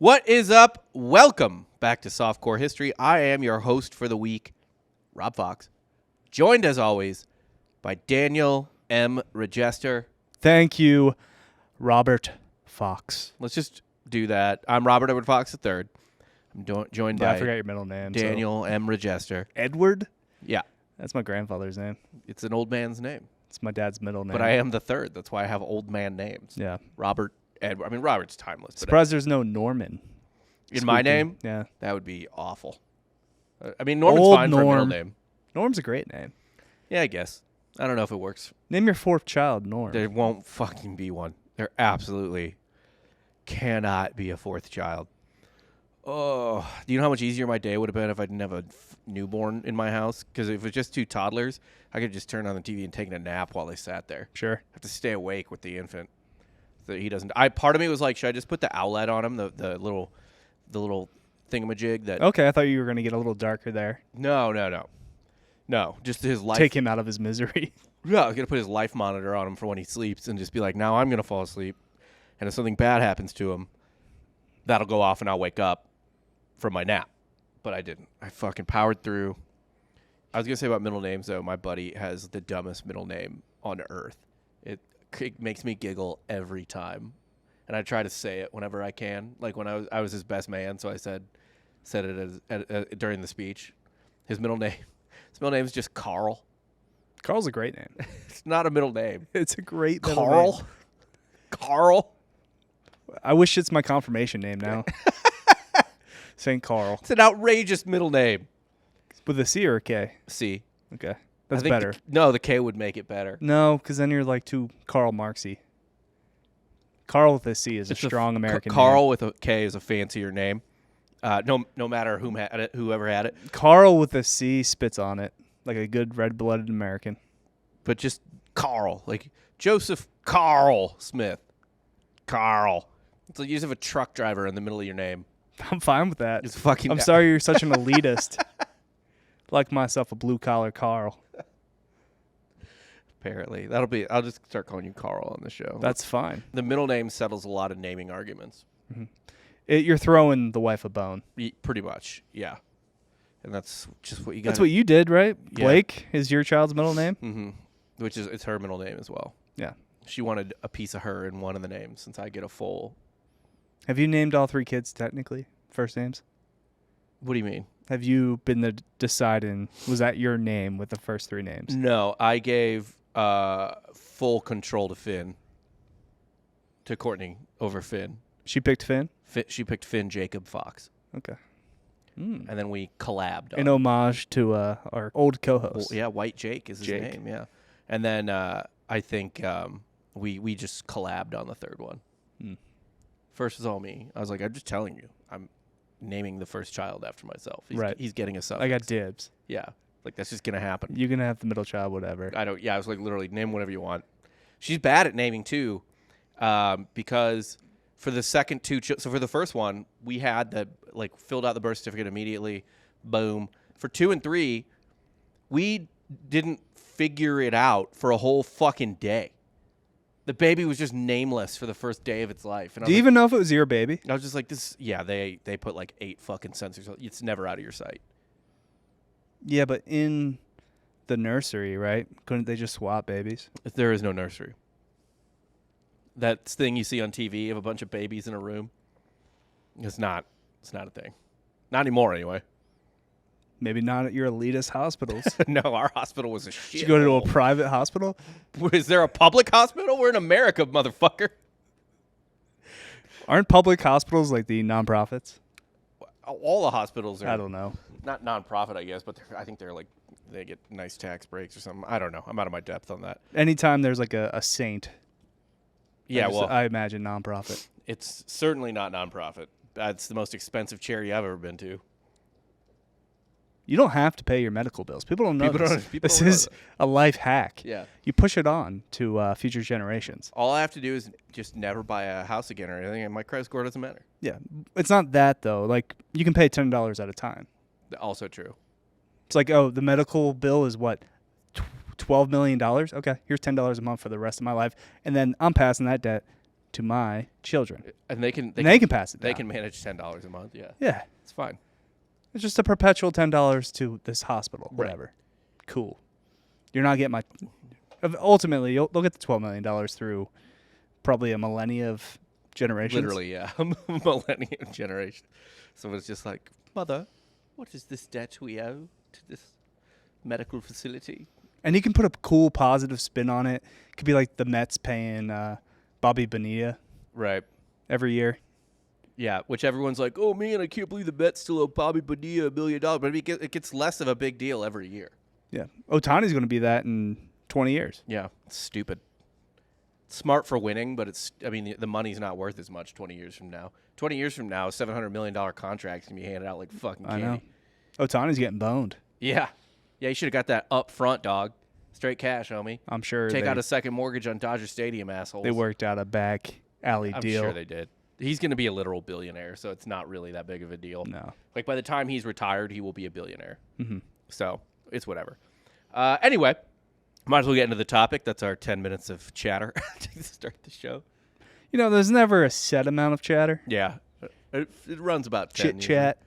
What is up? Welcome back to Softcore History. I am your host for the week, Rob Fox, joined as always by Daniel M. Regester. Thank you, Robert Fox. Let's just do that. I'm Robert Edward Fox III. I'm joined I by forgot your middle name. Daniel M. Regester. Edward? Yeah, That's my grandfather's name. it's an old man's name, It's my dad's middle name. but I am the third. That's why I have old man names. Yeah. Robert Edward. I mean, Robert's timeless. But Surprised there's no Norman. in my name, Yeah. that would be awful. I mean, Norman's Old fine for a middle Norm. name. Norm's a great name. Yeah, I guess. I don't know if it works. Name your fourth child Norm. There won't fucking be one. There absolutely cannot be a fourth child. Oh, do you know how much easier my day would have been if I didn't have a newborn in my house? Because if it was just two toddlers, I could just turn on the TV and take a nap while they sat there. Sure. I have to stay awake with the infant so that he doesn't. Part of me was like, should I just put the outlet on him, the little thingamajig that? Okay, I thought you were going to get a little darker there. No, just his life. Take him out of his misery. Yeah, I was going to put his life monitor on him for when he sleeps and just be like, now I'm going to fall asleep. And if something bad happens to him, that'll go off and I'll wake up from my nap. But I didn't. I fucking powered through. I was going to say about middle names, though. My buddy has the dumbest middle name on earth. It makes me giggle every time. And I try to say it whenever I can. Like when I was his best man, so I said it during the speech. His middle name is just Carl. Carl's a great name. It's not a middle name. It's a great middle Carl? name. Carl? I wish it's my confirmation name now. St. Carl. It's an outrageous middle name. With a C or a K? C. Okay. I That's think better. The K would make it better. No, because then you're like too Karl Marxy. Carl with a C is a strong American Carl name. with a K is a fancier name. No matter whoever had it. Carl with a C spits on it like a good red-blooded American. But just Carl, like Joseph Carl Smith. Carl. It's like you just have a truck driver in the middle of your name. I'm fine with that. It's fucking. I'm sorry you're such an elitist. Like myself a blue-collar Carl. Apparently, I'll just start calling you Carl on the show. That's fine. The middle name settles a lot of naming arguments. Mm-hmm. You're throwing the wife a bone. Pretty much, yeah. And that's just what you got. That's what you did, right? Yeah. Blake is your child's middle name? Mm-hmm. It's her middle name as well. Yeah. She wanted a piece of her in one of the names since I get a full. Have you named all three kids technically first names? What do you mean? Have you been the deciding, was that your name with the first three names? No, I gave full control to Finn. To Courtney over Finn. She picked Finn? She picked Finn Jacob Fox. Okay. And then we collabed. In homage to our old co-host. Well, yeah, White Jake is his Jake. name, yeah. And then I think we just collabed on the third one. First was all me. I was like, I'm just telling you. I'm naming the first child after myself. He's getting a suffix. I got dibs. Yeah. Like, that's just going to happen. You're going to have the middle child, whatever. I was like, literally, name whatever you want. She's bad at naming, too, because for the second two, so for the first one, we had filled out the birth certificate immediately. Boom. For 2 and 3, we didn't figure it out for a whole fucking day. The baby was just nameless for the first day of its life. And Do you even know if it was your baby? I was just like, they put like 8 fucking sensors. It's never out of your sight. Yeah, but in the nursery, right? Couldn't they just swap babies? There is no nursery. That thing you see on TV of a bunch of babies in a room, it's not a thing. Not anymore, anyway. Maybe not at your elitist hospitals. No, our hospital was a shit. Did you go to a private hospital? Is there a public hospital? We're in America, motherfucker. Aren't public hospitals like the nonprofits? All the hospitals are. I don't know. Not nonprofit, I guess, but I think they get nice tax breaks or something. I don't know. I'm out of my depth on that. Anytime there's like a saint. Yeah, I imagine nonprofit. It's certainly not nonprofit. It's the most expensive charity I've ever been to. You don't have to pay your medical bills. People don't know this. People This don't know is a life hack. Yeah. You push it on to future generations. All I have to do is just never buy a house again or anything, and my credit score doesn't matter. Yeah. It's not that, though. Like, you can pay $10 at a time. Also true. It's like, oh, the medical bill is what? $12 million? Okay, here's $10 a month for the rest of my life. And then I'm passing that debt to my children. And they can pass it down. They can manage $10 a month. Yeah, Yeah. it's fine. It's just a perpetual $10 to this hospital. Right. Whatever. Cool. You're not getting my... Ultimately, they'll get the $12 million through probably a millennia of generations. Literally, yeah, millennium generation. So it's just like, mother, what is this debt we owe to this medical facility? And you can put a cool, positive spin on it. It could be like the Mets paying Bobby Bonilla Right. every year. Yeah, which everyone's like, oh, man, I can't believe the Mets still owe Bobby Bonilla $1 million. But it gets less of a big deal every year. Yeah. Ohtani's going to be that in 20 years. Yeah, it's stupid. Smart for winning, but the money's not worth as much 20 years from now. 20 years from now, a $700 million contract's going to be handed out like fucking candy. I know. Ohtani's getting boned. Yeah. Yeah, you should have got that up front, dog. Straight cash, homie. I'm sure Take out a second mortgage on Dodger Stadium, assholes. they worked out a back alley deal. I'm sure they did. He's going to be a literal billionaire, so it's not really that big of a deal. No. Like, by the time he's retired, he will be a billionaire. Mm-hmm. So, it's whatever. Anyway, might as well get into the topic. That's our 10 minutes of chatter to start the show. There's never a set amount of chatter. Yeah. It runs about 10. Chit chat.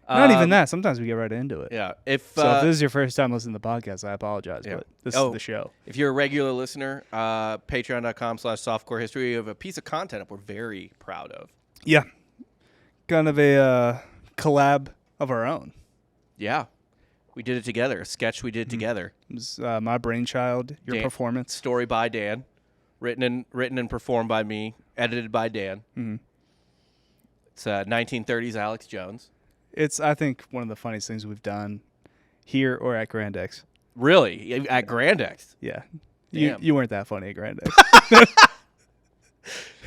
Not even that. Sometimes we get right into it. Yeah. If this is your first time listening to the podcast, I apologize, Yeah. but this is the show. If you're a regular listener, patreon.com/softcore history, we have a piece of content that we're very proud of. Yeah. Kind of a collab of our own. Yeah. We did it together. A sketch we did together. It was my brainchild, your performance. Story by Dan. Written and performed by me. Edited by Dan. Mm-hmm. It's 1930s Alex Jones. It's, I think, one of the funniest things we've done here or at Grand X. Really? At Grand X? Yeah. Damn. You weren't that funny at Grand X.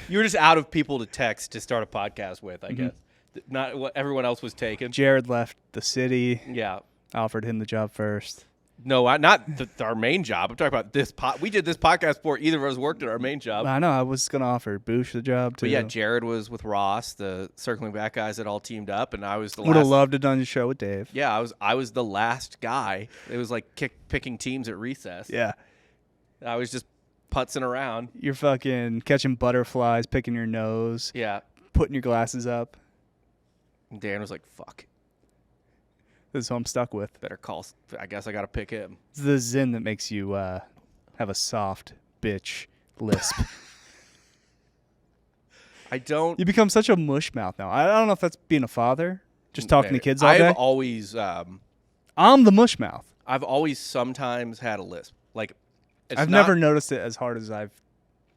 You were just out of people to text to start a podcast with, I guess. Not what everyone else was taken. Jared left the city. Yeah. I offered him the job first. No, not our main job. I'm talking about this we did this podcast before either of us worked at our main job. I know. I was going to offer Boosh the job, too. But yeah, Jared was with Ross, the Circling Back guys that all teamed up, and I was the last. Would have loved to have done your show with Dave. Yeah, I was the last guy. It was like picking teams at recess. Yeah. I was just putzing around. You're fucking catching butterflies, picking your nose. Yeah. Putting your glasses up. And Dan was like, fuck. This is who I'm stuck with. Better call. I guess I got to pick him. It's the zen that makes you have a soft bitch lisp. You become such a mush mouth now. I don't know if that's being a father, just talking to kids all day. I've always. I'm the mush mouth. I've always sometimes had a lisp. Like, I've never noticed it as hard as I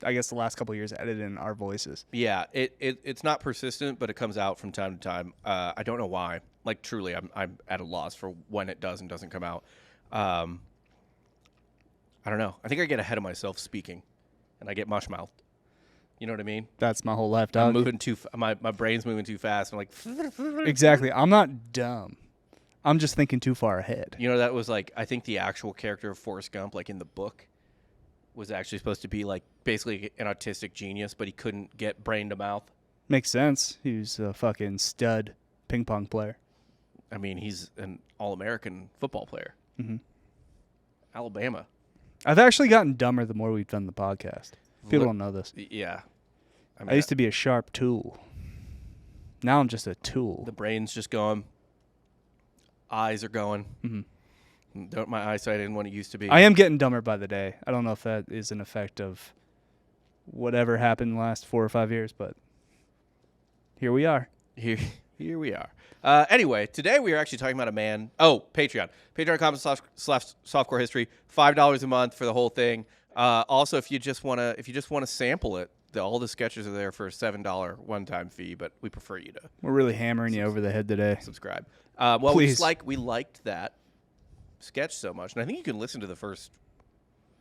guess the last couple of years editing our voices. Yeah, it's not persistent, but it comes out from time to time. I don't know why. Like, truly, I'm at a loss for when it does and doesn't come out. I don't know. I think I get ahead of myself speaking, and I get mush mouthed. You know what I mean? That's my whole life, dog. I'm moving my brain's moving too fast. I'm like, exactly. I'm not dumb. I'm just thinking too far ahead. You know, that was like, I think the actual character of Forrest Gump, like in the book, was actually supposed to be like basically an autistic genius, but he couldn't get brain to mouth. Makes sense. He was a fucking stud ping pong player. I mean, he's an All-American football player. Mm-hmm. Alabama. I've actually gotten dumber the more we've done the podcast. People don't know this. Yeah. I used to be a sharp tool. Now I'm just a tool. The brain's just going. Eyes are going. Mm-hmm. My eyesight isn't what it used to be. I am getting dumber by the day. I don't know if that is an effect of whatever happened in the last 4 or 5 years, but here we are. Here we are. Anyway, today we are actually talking about a man. Oh, Patreon. Patreon.com/softcore history. $5 a month for the whole thing. Also, if you just want to sample it, all the sketches are there for a $7 one-time fee, but we prefer you to. We're really hammering you over the head today. Subscribe. Well, Please. we liked that sketch so much, and I think you can listen to the first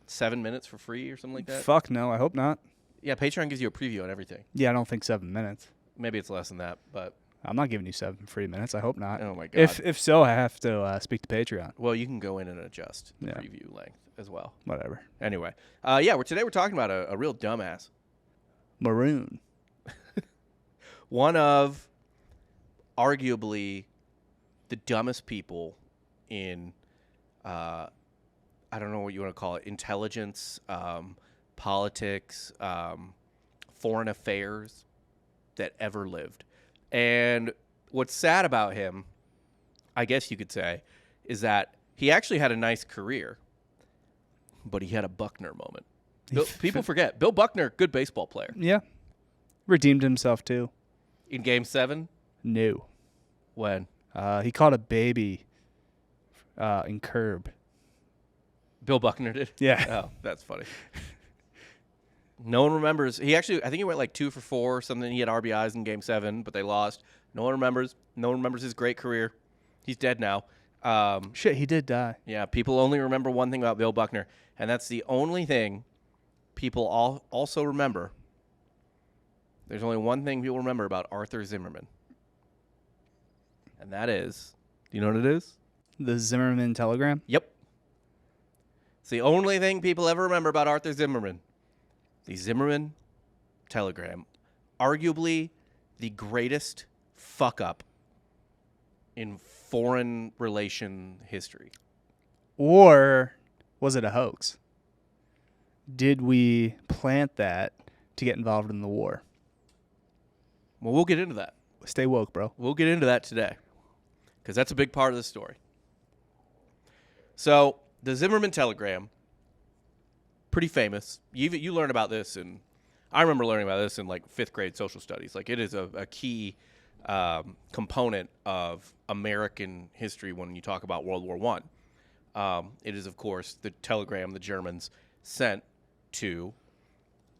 7 minutes for free or something like that. Fuck no, I hope not. Yeah, Patreon gives you a preview on everything. Yeah, I don't think 7 minutes. Maybe it's less than that, but I'm not giving you 7 free minutes. I hope not. Oh my god. If so, I have to speak to Patreon. Well, you can go in and adjust the preview length as well. Whatever. Anyway, today we're talking about a real dumbass. Maroon. One of arguably the dumbest people in I don't know what you want to call it, intelligence, politics, foreign affairs that ever lived. And what's sad about him, I guess you could say, is that he actually had a nice career, but he had a Buckner moment. People forget. Bill Buckner, good baseball player. Yeah. Redeemed himself, too. In Game 7? No. When? He caught a baby in Curb. Bill Buckner did? Yeah. Oh, that's funny. No one remembers. He actually, I think he went like 2 for 4 or something. He had RBIs in Game 7, but they lost. No one remembers. No one remembers his great career. He's dead now. Shit, he did die. Yeah, people only remember one thing about Bill Buckner, and that's the only thing people also remember. There's only one thing people remember about Arthur Zimmerman, and that is, do you know what it is? The Zimmerman telegram? Yep. It's the only thing people ever remember about Arthur Zimmerman. The Zimmerman telegram. Arguably the greatest fuck-up in foreign relation history. Or was it a hoax? Did we plant that to get involved in the war? Well, we'll get into that. Stay woke, bro. We'll get into that today because that's a big part of the story. So the Zimmerman telegram, pretty famous. You learn about this, and I remember learning about this in like 5th grade social studies. Like it is a key component of American history when you talk about World War I. It is, of course, the telegram the Germans sent to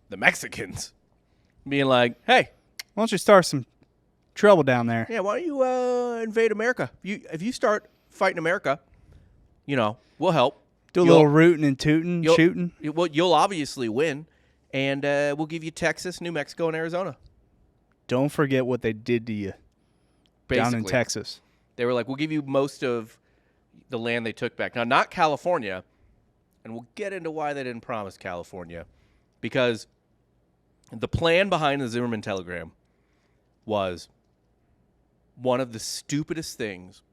the Mexicans, being like, "Hey, why don't you start some trouble down there?" Yeah, why don't you invade America? If you start fighting America, we'll help. Do a little rootin' and tootin', shooting. You'll obviously win, and we'll give you Texas, New Mexico, and Arizona. Don't forget what they did to you down in Texas. They were like, we'll give you most of the land they took back. Now, not California, and we'll get into why they didn't promise California, because the plan behind the Zimmerman telegram was one of the stupidest things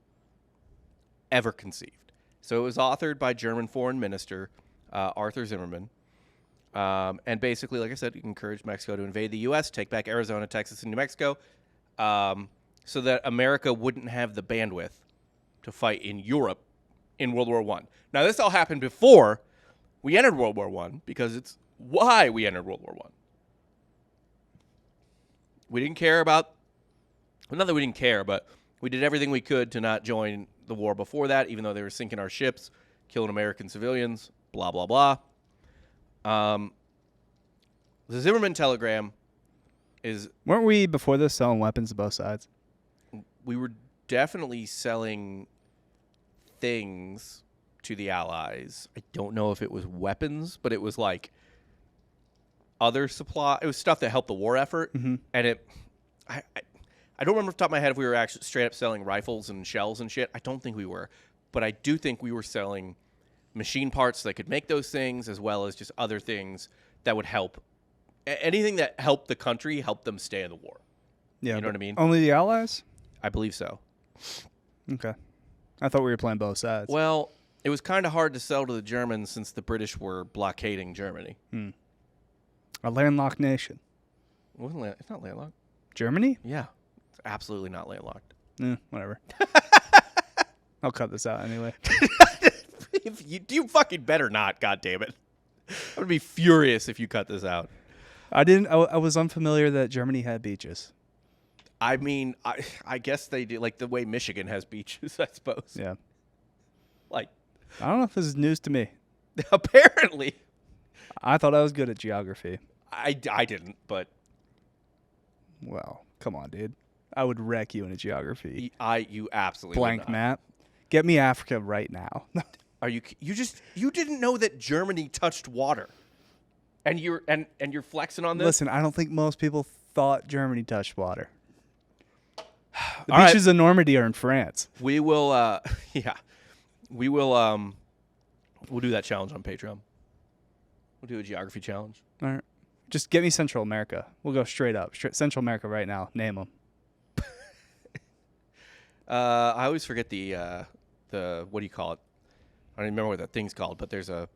ever conceived. So it was authored by German Foreign Minister Arthur Zimmerman. And basically, like I said, it encouraged Mexico to invade the U.S., take back Arizona, Texas, and New Mexico, so that America wouldn't have the bandwidth to fight in Europe in World War I. Now, this all happened before we entered World War I, because it's why we entered World War I. We didn't care about, well, not that we didn't care, but we did everything we could to not join the war before that, even though they were sinking our ships, killing American civilians, blah, blah, blah. The Zimmerman telegram is... Weren't we, before this, selling weapons to both sides? We were definitely selling things to the Allies. I don't know if it was weapons, but it was like other supply. It was stuff that helped the war effort. Mm-hmm. And I don't remember off the top of my head if we were actually straight up selling rifles and shells and shit. I don't think we were. But I do think we were selling machine parts that could make those things, as well as just other things that would help. Anything that helped the country, help them stay in the war. Yeah, you know what I mean? Only the Allies? I believe so. Okay. I thought we were playing both sides. Well, it was kind of hard to sell to the Germans since the British were blockading Germany. A landlocked nation. It's not landlocked. Germany? Yeah. It's absolutely not landlocked. Whatever. I'll cut this out anyway. You fucking better not, goddammit. I'm going to be furious if you cut this out. I was unfamiliar that Germany had beaches. I mean, I guess they do, like the way Michigan has beaches, I suppose. Yeah. Like, I don't know if this is news to me. Apparently. I thought I was good at geography. I didn't, but. Well, come on, dude. I would wreck you in a geography. You absolutely blank map. Get me Africa right now. Are you didn't know that Germany touched water, and you're flexing on this? Listen, I don't think most people thought Germany touched water. The All beaches of Normandy are in France. We will, we will. We'll do that challenge on Patreon. We'll do a geography challenge. All right, just get me Central America. We'll go straight up, Central America right now. Name them. I always forget the what do you call it? I don't even remember what that thing's called, but there's a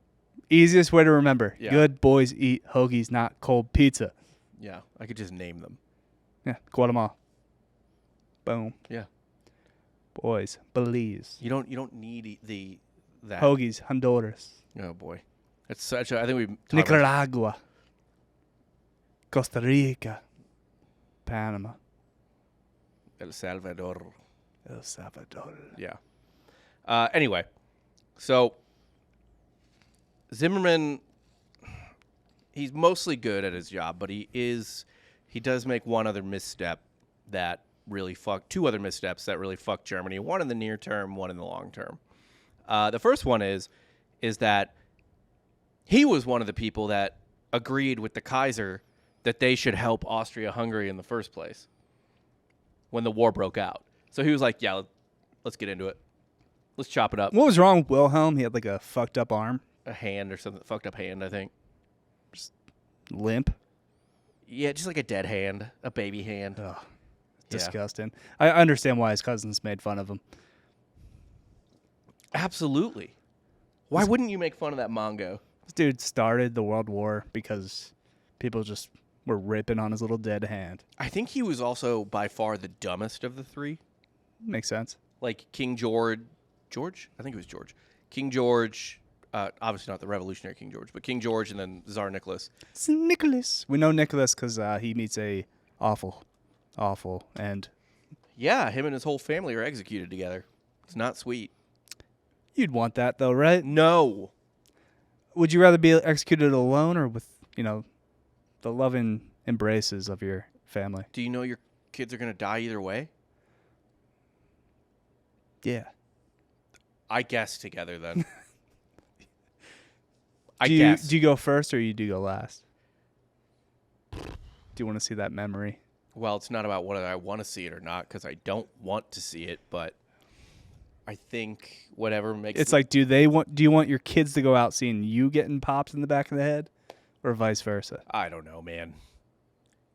easiest way to remember. Yeah. Good boys eat hoagies, not cold pizza. Yeah, I could just name them. Yeah, Guatemala. Boom. Yeah. Boys, Belize. You don't need that. Hoagies, Honduras. Oh boy, it's such. I think we Nicaragua. Costa Rica. Panama. El Salvador. El Salvador. Yeah. Anyway, so Zimmerman, he's mostly good at his job, but he does make one other misstep that really two other missteps that really fucked Germany. One in the near term, one in the long term. The first one is that he was one of the people that agreed with the Kaiser that they should help Austria-Hungary in the first place when the war broke out. So he was like, yeah, let's get into it. Let's chop it up. What was wrong with Wilhelm? He had like a fucked up arm. A hand or something. Fucked up hand, I think. Just limp. Yeah, just like a dead hand. A baby hand. Ugh, Yeah. disgusting. I understand why his cousins made fun of him. Absolutely. Why wouldn't you make fun of that Mongo? This dude started the World War because people just were ripping on his little dead hand. I think he was also by far the dumbest of the three. Makes sense. Like King George? I think it was George. King George, obviously not the revolutionary King George, but King George and then Tsar Nicholas. It's Nicholas. We know Nicholas because he meets a awful end. Yeah, him and his whole family are executed together. It's not sweet. You'd want that though, right? No. Would you rather be executed alone or with, the loving embraces of your family? Do you know your kids are going to die either way? Yeah. I guess together then. Do guess. you go first or you do go last? Do you want to see that memory? Well, it's not about whether I want to see it or not because I don't want to see it, but I think whatever makes It's like, do you want your kids to go out seeing you getting popped in the back of the head or vice versa? I don't know, man.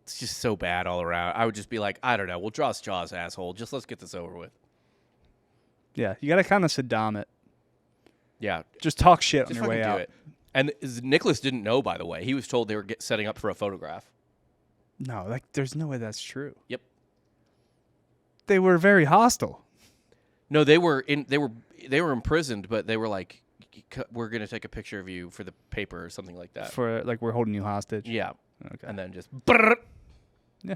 It's just so bad all around. I would just be like, I don't know. We'll draw straws, asshole. Just let's get this over with. Yeah, you got to kind of Saddam it. Yeah. Just talk shit Just on your way fucking do out. it. And Nicholas didn't know, by the way. He was told they were setting up for a photograph. No, there's no way that's true. Yep. They were very hostile. No, they were imprisoned, but they were like, we're going to take a picture of you for the paper or something like that. For we're holding you hostage. Yeah. Okay. And then just Yeah.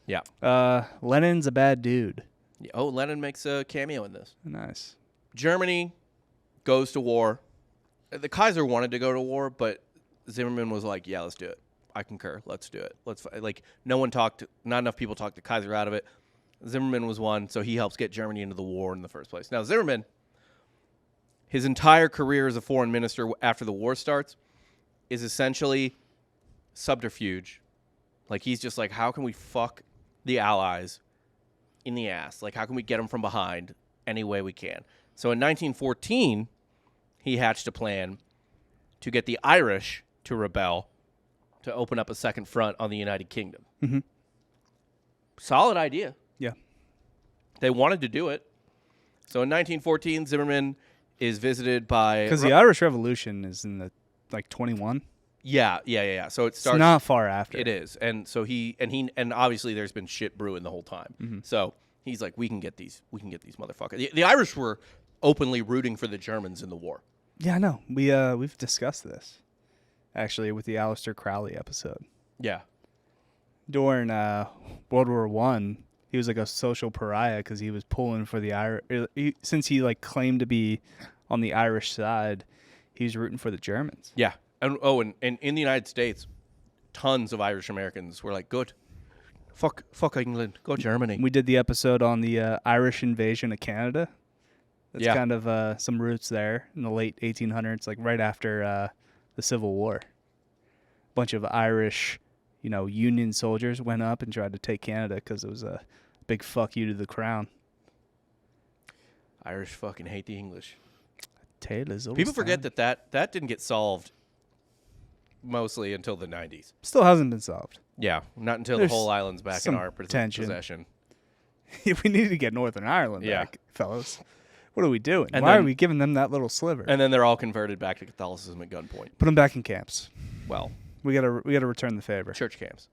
Yeah. Lenin's a bad dude. Oh, Lenin makes a cameo in this. Nice. Germany goes to war. The Kaiser wanted to go to war, but Zimmerman was like, yeah, let's do it. I concur. Let's do it. Not enough people talked the Kaiser out of it. Zimmerman was one, so he helps get Germany into the war in the first place. Now, Zimmerman, his entire career as a foreign minister after the war starts is essentially subterfuge. Like, he's just like, how can we fuck the Allies in the ass? Like, how can we get them from behind any way we can? So in 1914, he hatched a plan to get the Irish to rebel to open up a second front on the United Kingdom. Mm-hmm. Solid idea. Yeah. They wanted to do it. So in 1914, Zimmerman is visited by... Because the Irish Revolution is in the, 21? Yeah. So it starts... It's not far after. It is. And so he obviously there's been shit brewing the whole time. Mm-hmm. So he's like, we can get these motherfuckers. The Irish were openly rooting for the Germans in the war. Yeah, I know. We've discussed this, actually, with the Aleister Crowley episode. Yeah. During World War I, he was like a social pariah because he was pulling for the Irish. Since he claimed to be on the Irish side, he was rooting for the Germans. Yeah. And in the United States, tons of Irish Americans were like, good. Fuck England. Go Germany. We did the episode on the Irish invasion of Canada. That's kind of some roots there in the late 1800s, right after the Civil War. A bunch of Irish, Union soldiers went up and tried to take Canada because it was a big fuck you to the crown. Irish fucking hate the English. Taylor's People forget that didn't get solved mostly until the 90s. Still hasn't been solved. Yeah, not until There's the whole island's back in some our tension. possession. We need to get Northern Ireland back, fellas. What are we doing? And Why then- are we giving them that little sliver? And then they're all converted back to Catholicism at gunpoint. Put them back in camps. Well, We gotta return the favor. Church camps.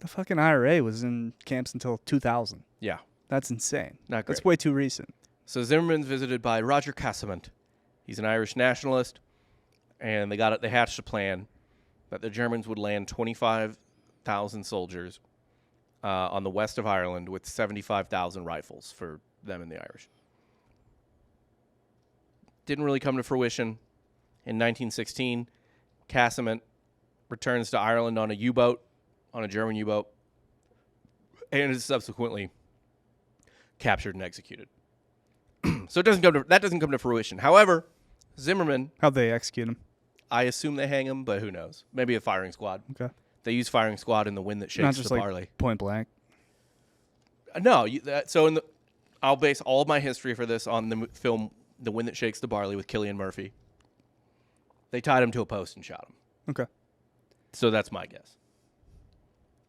The fucking IRA was in camps until 2000. Yeah. That's insane. Not great. That's way too recent. So Zimmerman's visited by Roger Casement. He's an Irish nationalist, and they hatched a plan that the Germans would land 25,000 soldiers on the west of Ireland with 75,000 rifles for them and the Irish. Didn't really come to fruition. In 1916, Casement returns to Ireland on a U-boat, on a German U-boat, and is subsequently captured and executed. So that doesn't come to fruition. However, Zimmerman, How'd they execute him? I assume they hang him, but who knows? Maybe a firing squad. Okay. They use firing squad in The Wind That Not Shakes just the like Barley. point blank. No, I'll base all of my history for this on the film The Wind That Shakes the Barley with Cillian Murphy. They tied him to a post and shot him. Okay. So that's my guess,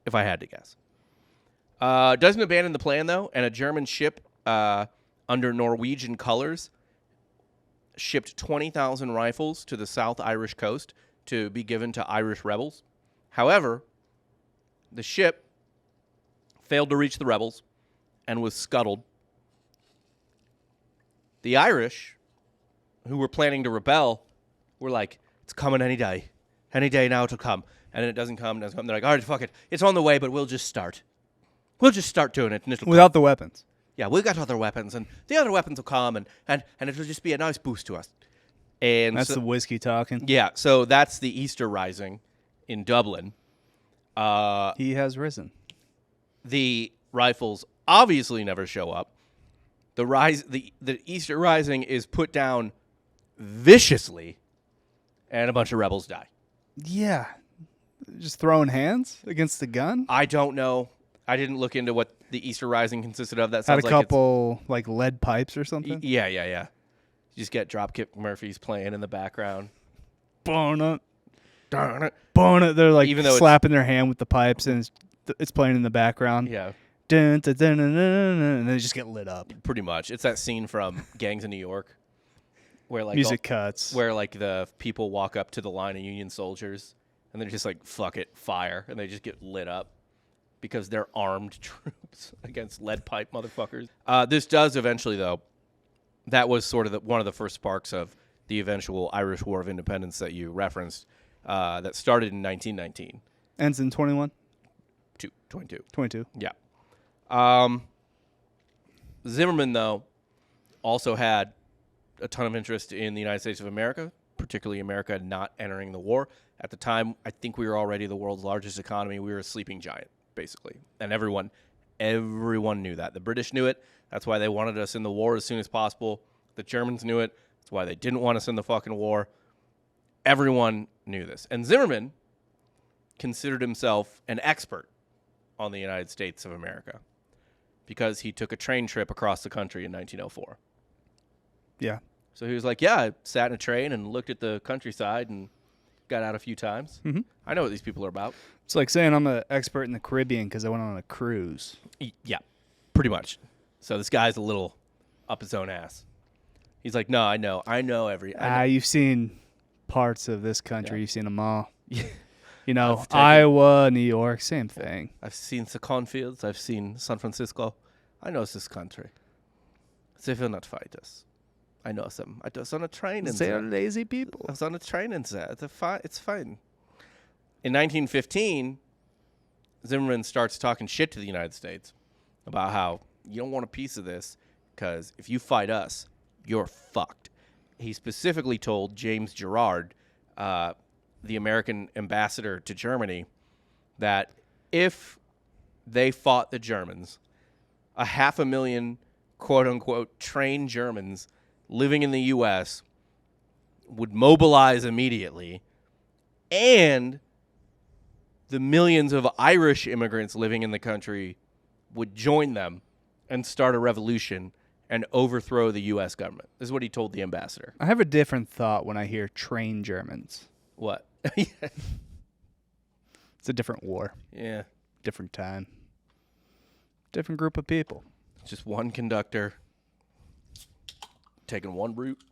if I had to guess. Doesn't abandon the plan, though, and a German ship under Norwegian colors shipped 20,000 rifles to the South Irish coast to be given to Irish rebels. However, the ship failed to reach the rebels and was scuttled. The Irish, who were planning to rebel, were like, it's coming any day. Any day now it'll come. And then it doesn't come. They're like, all right, fuck it. It's on the way, but we'll just start. We'll just start doing it. And it'll Without come. the weapons. Yeah, we've got other weapons, and the other weapons will come, and it'll just be a nice boost to us. And That's the whiskey talking. Yeah, so that's the Easter Rising in Dublin. He has risen. The rifles obviously never show up. The Easter Rising is put down viciously, and a bunch of rebels die. Yeah. Just throwing hands against the gun? I don't know. I didn't look into what the Easter Rising consisted of. That Had sounds a like couple like lead pipes or something? Yeah. You just get Dropkick Murphys playing in the background. Bone it. Darn it. Bone it. They're like Even though slapping their hand with the pipes and it's playing in the background. Yeah. Dun, dun, dun, dun, dun, dun, and they just get lit up. Pretty much. It's that scene from Gangs of New York where like Music cuts. where like the people walk up to the line of Union soldiers and they're just like, fuck it, fire, and they just get lit up because they're armed troops against lead pipe motherfuckers. This does eventually, though, that was sort of one of the first sparks of the eventual Irish War of Independence that you referenced that started in 1919. Ends in 21? 22. 22. Yeah. Zimmerman, though, also had a ton of interest in the United States of America, particularly America not entering the war. At the time, I think we were already the world's largest economy. We were a sleeping giant, basically. And everyone knew that. The British knew it. That's why they wanted us in the war as soon as possible. The Germans knew it. That's why they didn't want us in the fucking war. Everyone knew this. And Zimmerman considered himself an expert on the United States of America because he took a train trip across the country in 1904. Yeah. So he was like, yeah, I sat in a train and looked at the countryside and got out a few times. Mm-hmm. I know what these people are about. It's like saying I'm an expert in the Caribbean because I went on a cruise. Yeah, pretty much. So this guy's a little up his own ass. He's like, no, I know You've seen parts of this country. Yeah. You've seen them all. You know, Iowa, New York, same thing. I've seen the cornfields. I've seen San Francisco. I know this country. They will not fight us. I know them. I was on a train. They're lazy people. I was on a train in there. It's fine. In 1915, Zimmerman starts talking shit to the United States about how you don't want a piece of this because if you fight us, you're fucked. He specifically told James Gerard, the American ambassador to Germany, that if they fought the Germans, 500,000 quote-unquote trained Germans living in the U.S. would mobilize immediately, and the millions of Irish immigrants living in the country would join them and start a revolution and overthrow the U.S. government. This is what he told the ambassador. I have a different thought when I hear trained Germans. What? It's a different war. Yeah. Different time. Different group of people. Just one conductor taking one route.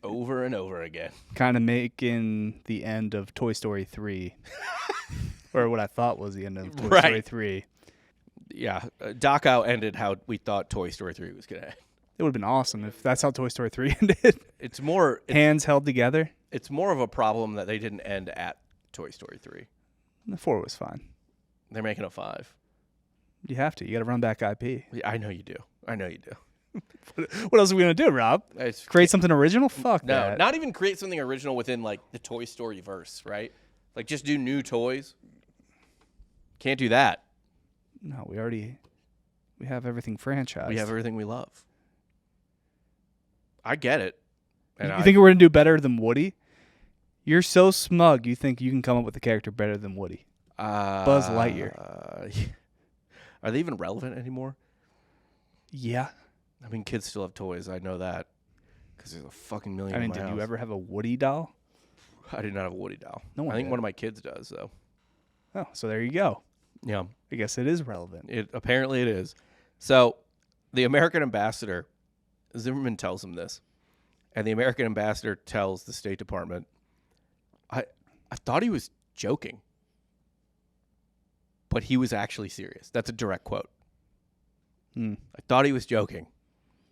over and over again. Kind of making the end of Toy Story 3. Or what I thought was the end of Toy Story 3. Yeah, Doc Out ended how we thought Toy Story 3 was going to end. It would have been awesome if that's how Toy Story 3 ended. It's more... Hands held together. It's more of a problem that they didn't end at Toy Story 3. The 4 was fine. They're making a 5. You have to. You got to run back IP. Yeah, I know you do. What else are we going to do, Rob? Create something original? Fuck that. No, not even create something original within, like, the Toy Story verse, right? Like, just do new toys. Can't do that. No, we have everything franchised. We have everything we love. I get it. And you think we're going to do better than Woody? You're so smug, you think you can come up with a character better than Woody. Buzz Lightyear. Are they even relevant anymore? Yeah. I mean, kids still have toys. I know that. Because there's a fucking million I mean, in my did house. you ever have a Woody doll? I did not have a Woody doll. No one I think did. one of my kids does, though. Oh, so there you go. Yeah. I guess it is relevant. Apparently it is. So the American ambassador, Zimmerman tells him this. And the American ambassador tells the State Department, I thought he was joking. But he was actually serious. That's a direct quote. I thought he was joking,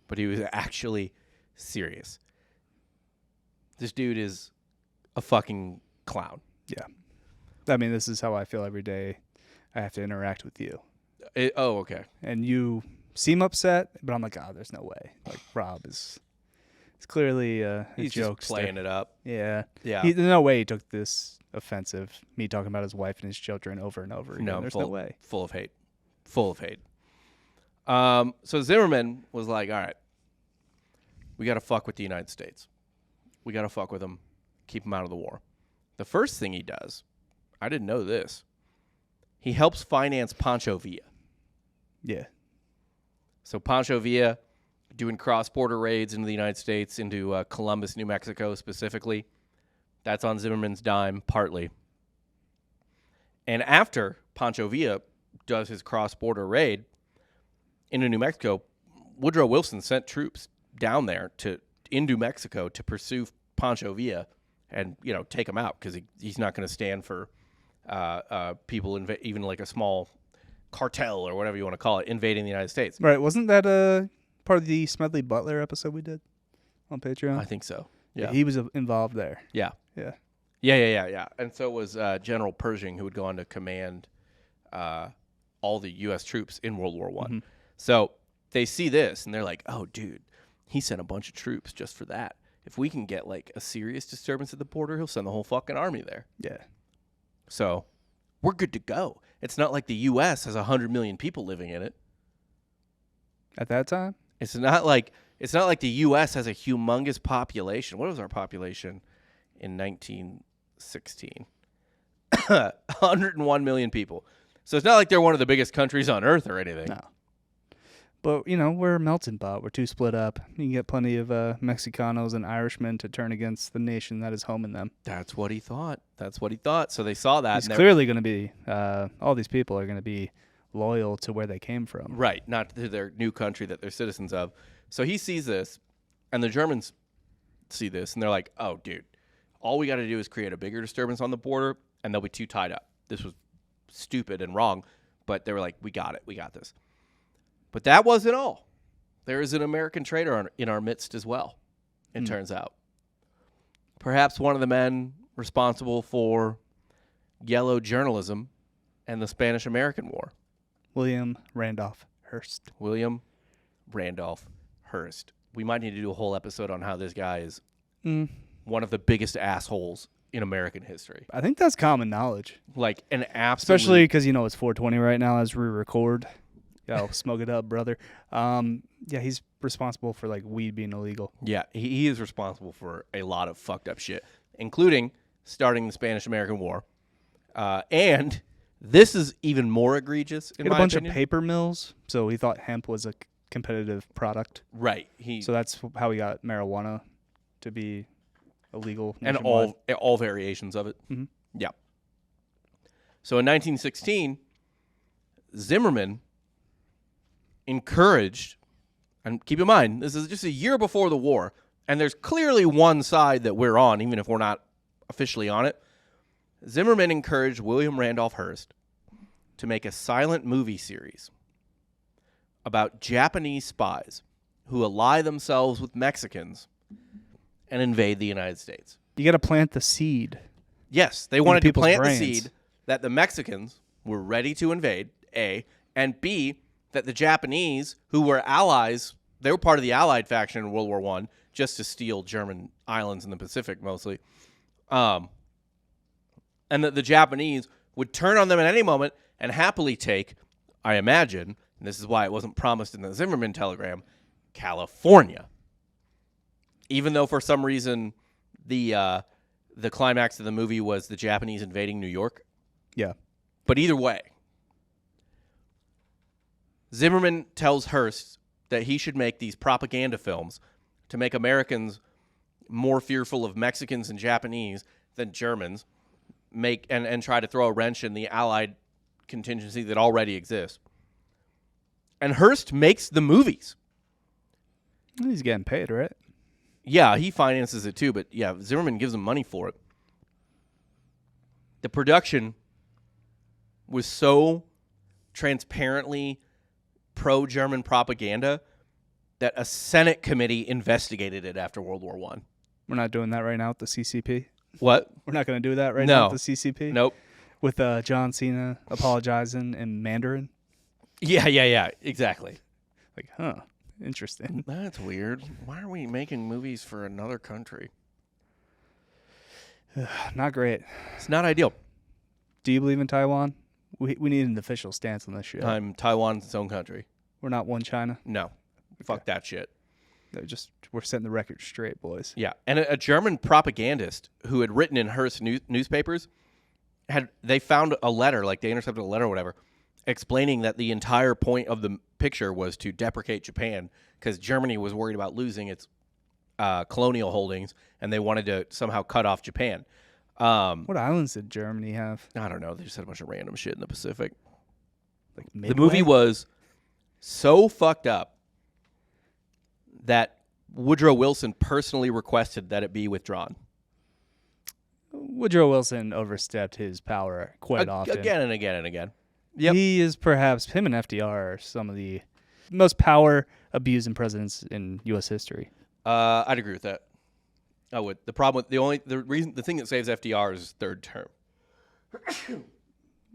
but he was actually serious. This dude is a fucking clown. Yeah. I mean, this is how I feel every day I have to interact with you. Okay. And you seem upset, but I'm like, there's no way. Like, Rob is clearly a He's joke. just playing it up. Yeah. Yeah. There's no way he took this offensive, me talking about his wife and his children over and over again. No, there's no way. Full of hate. Full of hate. So Zimmerman was like, all right, we got to fuck with the United States. We got to fuck with them, keep them out of the war. The first thing he does, I didn't know this, he helps finance Pancho Villa. Yeah. So Pancho Villa doing cross-border raids into the United States, into Columbus, New Mexico specifically. That's on Zimmerman's dime, partly. And after Pancho Villa does his cross-border raid into New Mexico, Woodrow Wilson sent troops down there in New Mexico to pursue Pancho Villa and, take him out because he's not going to stand for people, even like a small cartel or whatever you want to call it, invading the United States. Right. Wasn't that part of the Smedley Butler episode we did on Patreon? I think so. Yeah. He was involved there. Yeah. Yeah. Yeah. And so was General Pershing, who would go on to command all the U.S. troops in World War I. Mm-hmm. So they see this, and they're like, oh, dude, he sent a bunch of troops just for that. If we can get, like, a serious disturbance at the border, he'll send the whole fucking army there. Yeah. So we're good to go. It's not like the U.S. has 100 million people living in it. At that time? It's not like the U.S. has a humongous population. What was our population in 1916? 101 million people. So it's not like they're one of the biggest countries on earth or anything. No. But, we're a melting pot. We're too split up. You can get plenty of Mexicanos and Irishmen to turn against the nation that is home in them. That's what he thought. So they saw that. He's clearly going to be, all these people are going to be loyal to where they came from. Right, not to their new country that they're citizens of. So he sees this, and the Germans see this, and they're like, oh, dude, all we got to do is create a bigger disturbance on the border, and they'll be too tied up. This was stupid and wrong, but they were like, we got it. We got this. But that wasn't all. There is an American traitor in our midst as well, it turns out. Perhaps one of the men responsible for yellow journalism and the Spanish-American War. William Randolph Hearst. William Randolph Hearst. We might need to do a whole episode on how this guy is one of the biggest assholes in American history. I think that's common knowledge. Like an absolute... Especially because, it's 4:20 right now as we record. Yo, smoke it up, brother. Yeah, he's responsible for, weed being illegal. Yeah, he is responsible for a lot of fucked up shit, including starting the Spanish-American War. And this is even more egregious, in my opinion. He had a bunch of paper mills, so he thought hemp was a competitive product. Right. So that's how he got marijuana to be illegal. And all variations of it. Mm-hmm. Yeah. So in 1916, Zimmerman encouraged, and keep in mind, this is just a year before the war, and there's clearly one side that we're on, even if we're not officially on it. Zimmerman encouraged William Randolph Hearst to make a silent movie series about Japanese spies who ally themselves with Mexicans and invade the United States. You got to plant the seed. Yes, they wanted to plant brains. the seed that the Mexicans were ready to invade, A, and B, that the Japanese, who were allies, they were part of the Allied faction in World War I, just to steal German islands in the Pacific mostly, and that the Japanese would turn on them at any moment and happily take, I imagine, and this is why it wasn't promised in the Zimmerman telegram, California. Even though for some reason the climax of the movie was the Japanese invading New York. Yeah. But either way, Zimmerman tells Hearst that he should make these propaganda films to make Americans more fearful of Mexicans and Japanese than Germans, and try to throw a wrench in the Allied contingency that already exists. And Hearst makes the movies. He's getting paid, right? Yeah, he finances it too, but yeah, Zimmerman gives him money for it. The production was so transparently pro-German propaganda that a Senate committee investigated it after World War I. We're not doing that right now with the CCP. What? We're not going to do that right now with the CCP? Nope. With John Cena apologizing in Mandarin? Yeah, exactly. Like, huh, interesting. That's weird. Why are we making movies for another country? Not great. It's not ideal. Do you believe in Taiwan? We need an official stance on this shit. Taiwan's its own country. We're not one China? No. Okay. Fuck that shit. We're setting the record straight, boys. Yeah, and a German propagandist who had written in Hearst newspapers, they found a letter, like they intercepted a letter or whatever, explaining that the entire point of the picture was to deprecate Japan because Germany was worried about losing its colonial holdings, and they wanted to somehow cut off Japan. What islands did Germany have? I don't know. They just had a bunch of random shit in the Pacific. Like the movie was so fucked up that Woodrow Wilson personally requested that it be withdrawn. Woodrow Wilson overstepped his power quite often. Again and again and again. Yep. He is perhaps, him and FDR are some of the most power-abusing presidents in U.S. history. I'd agree with that. I would. The problem with the thing that saves FDR is his third term.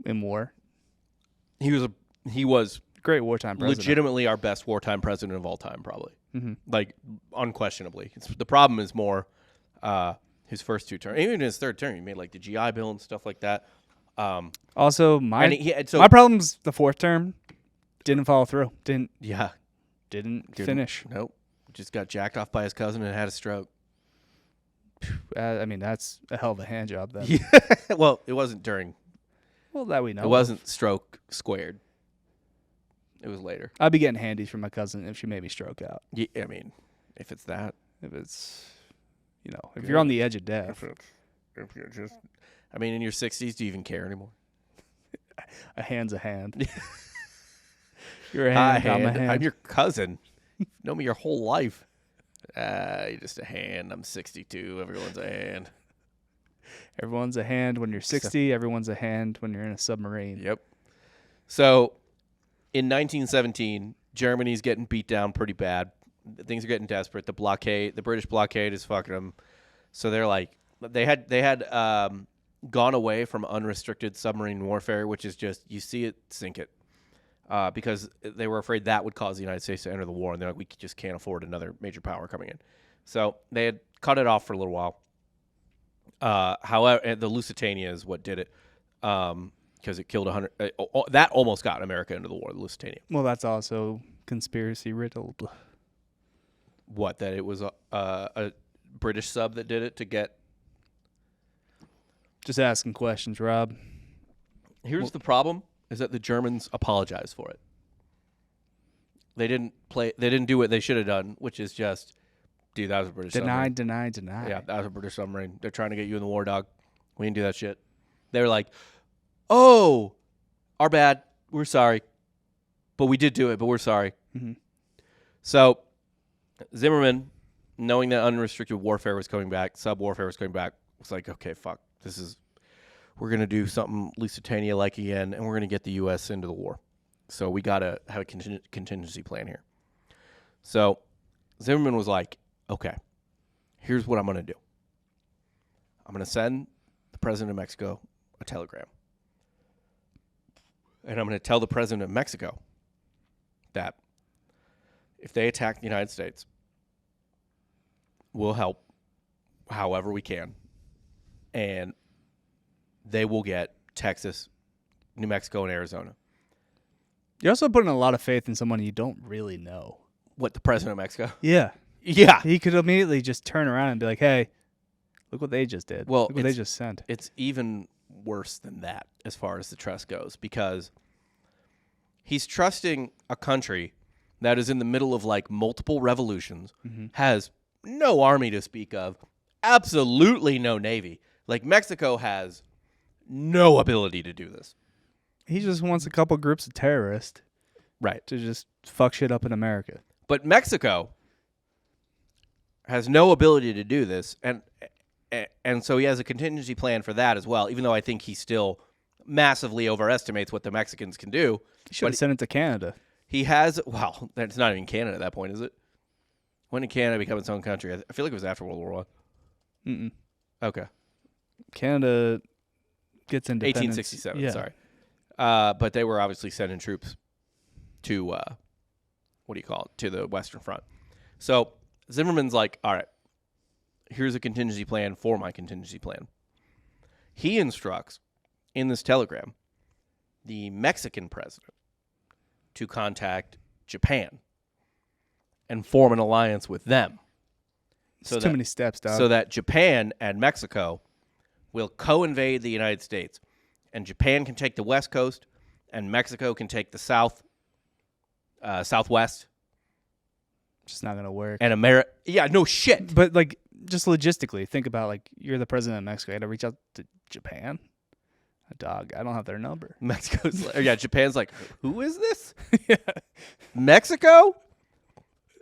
In war. He was great wartime president. Legitimately our best wartime president of all time, probably. Mm-hmm. Like, unquestionably. The problem is more his first two terms. Even in his third term, he made like the GI Bill and stuff like that. Also, my problem's the fourth term. Didn't follow through. Didn't finish. Nope. Just got jacked off by his cousin and had a stroke. I mean, that's a hell of a hand job then. Yeah. Well, it wasn't during. Well, that we know. It wasn't stroke squared. It was later. I'd be getting handies from my cousin if she made me stroke out. Yeah, I mean, if it's that. If it's, if you're on the edge of death. If you're just, I mean, in your 60s, do you even care anymore? A hand's a hand. You're a hand, I'm a hand. I'm your cousin. You've known me your whole life. You're just a hand. I'm 62. Everyone's a hand. Everyone's a hand when you're 60. Everyone's a hand when you're in a submarine. Yep. So, in 1917, Germany's getting beat down pretty bad. Things are getting desperate. The British blockade is fucking them. So they're like, they had gone away from unrestricted submarine warfare, which is just, you see it, sink it. Because they were afraid that would cause the United States to enter the war, and they're like, we just can't afford another major power coming in. So they had cut it off for a little while. However, the Lusitania is what did it, because it killed 100. That almost got America into the war, the Lusitania. Well, that's also conspiracy riddled. What, that it was a British sub that did it to get... Just asking questions, Rob. Here's the problem, is that the Germans apologized for it. They didn't do what they should have done, which is just, dude, that was a British submarine. Deny. Yeah, that was a British submarine. They're trying to get you in the war, dog. We didn't do that shit. They were like, oh, our bad. We're sorry. But we did do it, but we're sorry. Mm-hmm. So Zimmerman knowing that unrestricted warfare was coming back, sub-warfare was coming back, was like, okay, fuck, we're going to do something Lusitania-like again, and we're going to get the U.S. into the war. So we got to have a contingency plan here. So Zimmerman was like, okay, here's what I'm going to do. I'm going to send the president of Mexico a telegram. And I'm going to tell the president of Mexico that if they attack the United States, we'll help however we can. And they will get Texas, New Mexico, and Arizona. You're also putting a lot of faith in someone you don't really know. What, the president of Mexico? Yeah. Yeah. He could immediately just turn around and be like, hey, look what they just did. Well, look what they just sent. It's even worse than that as far as the trust goes, because he's trusting a country that is in the middle of like multiple revolutions, has no army to speak of, absolutely no navy. Like Mexico has no ability to do this. He just wants a couple groups of terrorists, right, to just fuck shit up in America. But Mexico has no ability to do this, and so he has a contingency plan for that as well, even though I think he still massively overestimates what the Mexicans can do. He should have sent it to Canada. He has, well, it's not even Canada at that point, is it? When did Canada become its own country? I feel like it was after World War I. Mm-mm. Okay. Canada gets independence. 1867, sorry. But they were obviously sending troops to, what do you call it, to the Western Front. So Zimmerman's like, all right, here's a contingency plan for my contingency plan. He instructs in this telegram the Mexican president to contact Japan and form an alliance with them. It's too many steps, dog. So that Japan and Mexico will co-invade the United States. And Japan can take the West Coast, and Mexico can take the Southwest. It's not going to work. And yeah, no shit. But, like, just logistically, think about, like, you're the president of Mexico. You got to reach out to Japan? Dog, I don't have their number. Japan's like, who is this? Yeah. Mexico?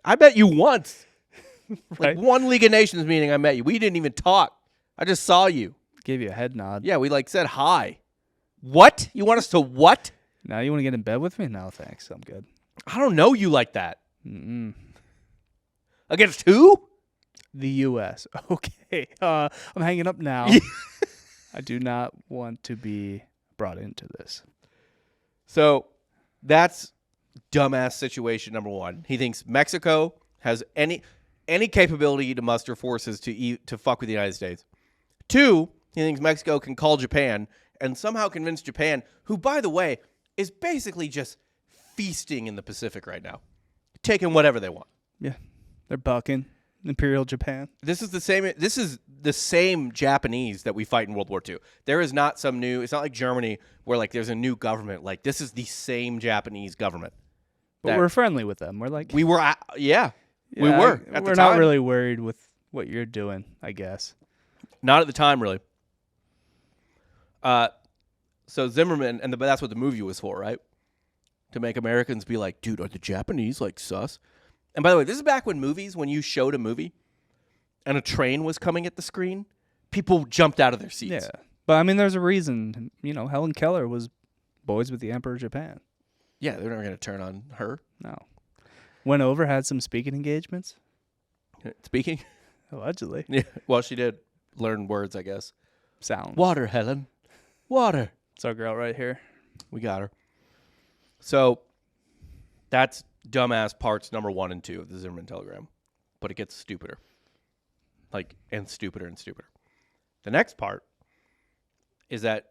I met you once. Right. Like one League of Nations meeting, I met you. We didn't even talk. I just saw you. Gave you a head nod. Yeah, we like said hi. What? You want us to what? Now you want to get in bed with me? No, thanks. I'm good. I don't know you like that. Mm-mm. Against who? The U.S. Okay. I'm hanging up now. I do not want to be brought into this. So that's dumbass situation number one. He thinks Mexico has any capability to muster forces to fuck with the United States. Two, he thinks Mexico can call Japan and somehow convince Japan, who, by the way, is basically just feasting in the Pacific right now, taking whatever they want. Yeah, they're bucking. Imperial Japan. This is the same Japanese that we fight in World War II. There is not some new. It's not like Germany where like there's a new government. Like this is the same Japanese government. But we're friendly with them. We're like we were. Yeah, we were. At we're the time. Not really worried with what you're doing, I guess. Not at the time, really. So Zimmerman, and that's what the movie was for, right? To make Americans be like, dude, are the Japanese like sus? And by the way, this is back when you showed a movie and a train was coming at the screen, people jumped out of their seats. Yeah. But, I mean, there's a reason. You know, Helen Keller was boys with the Emperor of Japan. Yeah, they're never going to turn on her. No. Went over, had some speaking engagements. Speaking? Allegedly. Yeah. Well, she did learn words, I guess. Sounds. Water, Helen. Water. It's our girl right here. We got her. So that's dumbass parts number 1 and 2 of the Zimmerman telegram. But it gets stupider. And stupider and stupider. The next part is that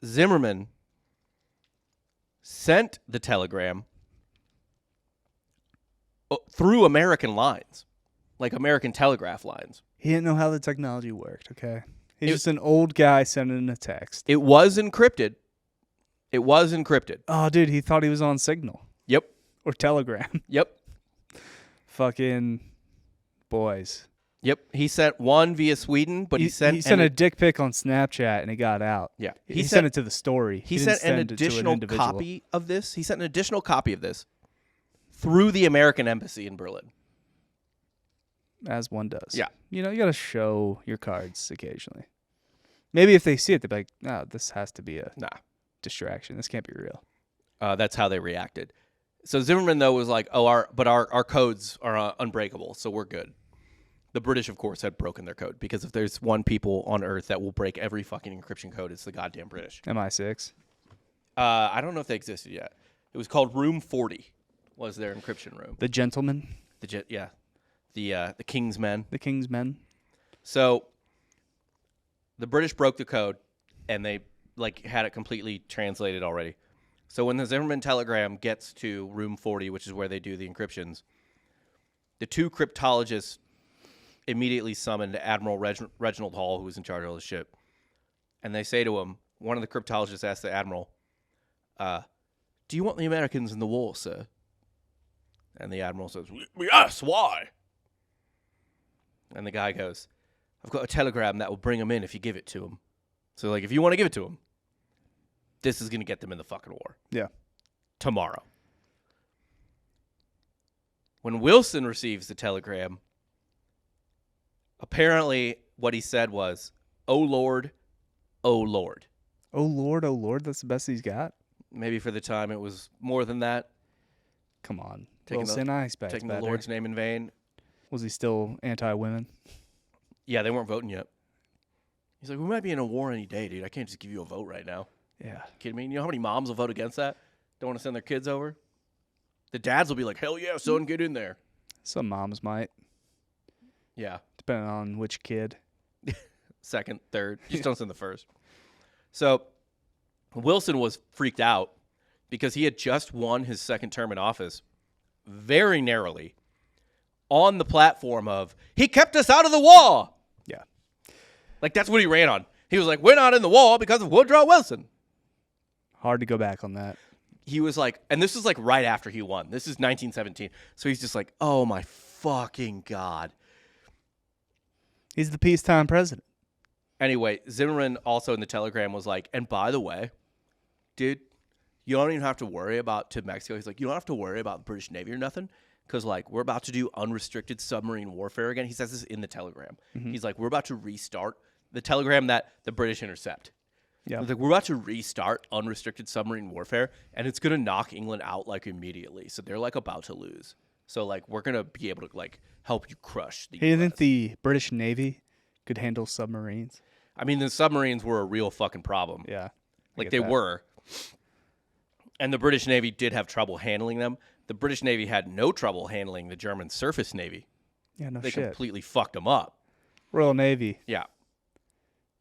Zimmerman sent the telegram through American lines, like American telegraph lines. He didn't know how the technology worked, okay? He's just an old guy sending a text. It was encrypted. Oh, dude, he thought he was on Signal. Yep. Or Telegram. Yep. Fucking boys. Yep. He sent one via Sweden, but he sent a dick pic on Snapchat and it got out. Yeah. He sent it to the story. He sent an additional copy of this. He sent an additional copy of this through the American embassy in Berlin. As one does. Yeah. You got to show your cards occasionally. Maybe if they see it, they'll be like, no, this has to be a distraction. This can't be real. That's how they reacted. So Zimmerman, though, was like, our codes are unbreakable, so we're good. The British, of course, had broken their code, because if there's one people on Earth that will break every fucking encryption code, it's the goddamn British. MI6? I don't know if they existed yet. It was called Room 40 was their encryption room. The gentlemen? The King's Men. The King's Men? So the British broke the code, and they had it completely translated already. So when the Zimmerman telegram gets to Room 40, which is where they do the encryptions, the two cryptologists immediately summoned Admiral Reginald Hall, who was in charge of the ship. And they say to him, one of the cryptologists asks the Admiral, do you want the Americans in the war, sir? And the Admiral says, yes, why? And the guy goes, I've got a telegram that will bring them in if you give it to them. So, if you want to give it to them, this is going to get them in the fucking war. Yeah. Tomorrow. When Wilson receives the telegram, apparently what he said was, oh, Lord, oh, Lord. Oh, Lord, that's the best he's got? Maybe for the time it was more than that. Come on. Taking taking the Lord's name in vain. Was he still anti-women? Yeah, they weren't voting yet. He's like, we might be in a war any day, dude. I can't just give you a vote right now. Yeah. Kidding me? You know how many moms will vote against that? Don't want to send their kids over? The dads will be like, hell yeah, son, get in there. Some moms might. Yeah. Depending on which kid. Second, third. Just don't send the first. So Wilson was freaked out because he had just won his second term in office very narrowly on the platform of, he kept us out of the war. Yeah. That's what he ran on. He was like, we're not in the war because of Woodrow Wilson. Hard to go back on that. He was like, and this is right after he won. This is 1917. So he's just like, oh my fucking God. He's the peacetime president. Anyway, Zimmerman also in the telegram was like, and by the way, dude, you don't even have to worry about to Mexico. He's like, you don't have to worry about the British Navy or nothing, because we're about to do unrestricted submarine warfare again. He says this in the telegram. Mm-hmm. He's like, we're about to restart the telegram that the British intercept. Yeah, we're about to restart unrestricted submarine warfare, and it's gonna knock England out immediately. So they're about to lose. So we're gonna be able to help you crush the. Hey, you think the British Navy could handle submarines? I mean, the submarines were a real fucking problem. Yeah. They were. And the British Navy did have trouble handling them. The British Navy had no trouble handling the German surface Navy. Yeah, no they shit. They completely fucked them up. Royal Navy. Yeah.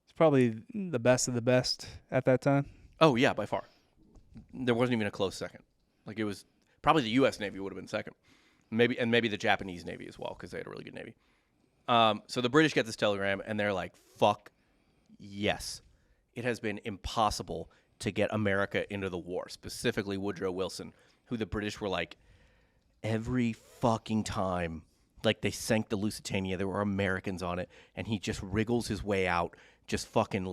It's probably the best of the best at that time. Oh, yeah, by far. There wasn't even a close second. It was probably the U.S. Navy would have been second. Maybe the Japanese Navy as well, because they had a really good Navy. So the British get this telegram, and they're like, fuck yes. It has been impossible to get America into the war, specifically Woodrow Wilson, who the British were every fucking time. They sank the Lusitania, there were Americans on it, and he just wriggles his way out, just fucking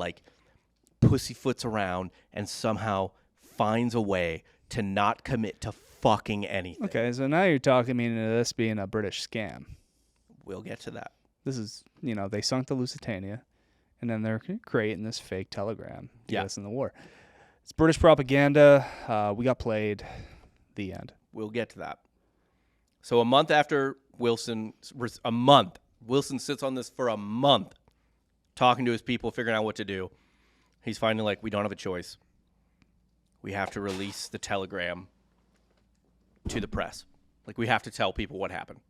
pussyfoots around, and somehow finds a way to not commit to fucking anything. Okay, so now you're talking me into this being a British scam. We'll get to that. This is, they sunk the Lusitania, and then they're creating this fake telegram to get us in the war. It's British propaganda. We got played. The end. We'll get to that. So a month after Wilson sits on this for a month, talking to his people, figuring out what to do. He's finally we don't have a choice. We have to release the telegram to the press. We have to tell people what happened.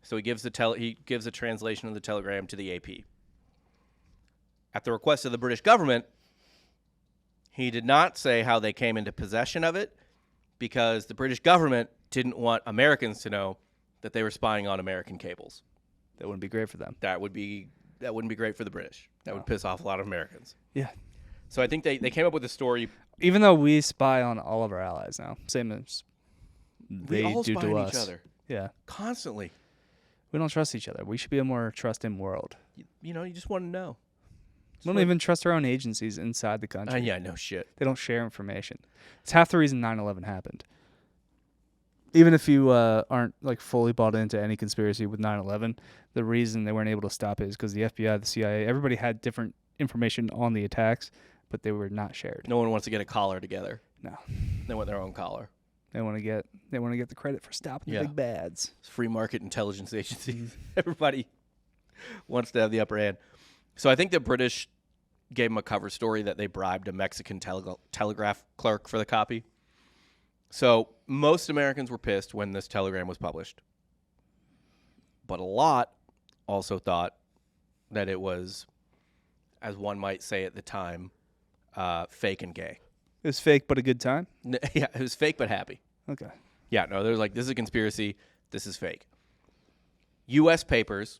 So he gives a translation of the telegram to the AP. At the request of the British government, he did not say how they came into possession of it, because the British government didn't want Americans to know that they were spying on American cables. That wouldn't be great for them. That wouldn't be great for the British. That would piss off a lot of Americans. Yeah. So I think they came up with a story. Even though we spy on all of our allies now, same as they all do spy to on us. each other. Yeah. Constantly. We don't trust each other. We should be a more trusting world. You just want to know. We don't even trust our own agencies inside the country. Yeah, no shit. They don't share information. It's half the reason 9/11 happened. Even if you aren't like fully bought into any conspiracy with 9/11, the reason they weren't able to stop it is because the FBI, the CIA, everybody had different information on the attacks, but they were not shared. No one wants to get a collar together. No, They want their own collar. they want to get the credit for stopping the big bads. It's free market intelligence agencies. Everybody wants to have the upper hand. So I think the British gave them a cover story that they bribed a Mexican telegraph clerk for the copy. So most Americans were pissed when this telegram was published. But a lot also thought that it was, as one might say at the time, fake and gay. It was fake, but a good time. Yeah, it was fake but happy. Okay. Yeah, no, they're like, this is a conspiracy. This is fake. U.S. papers,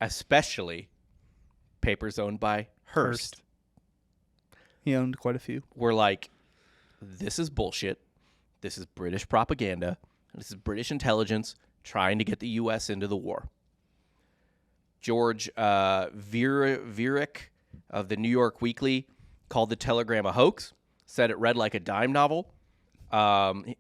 especially papers owned by Hearst, he owned quite a few, were like, this is bullshit. This is British propaganda. This is British intelligence trying to get the U.S. into the war. George Viereck of the New York Weekly called the telegram a hoax, said it read like a dime novel.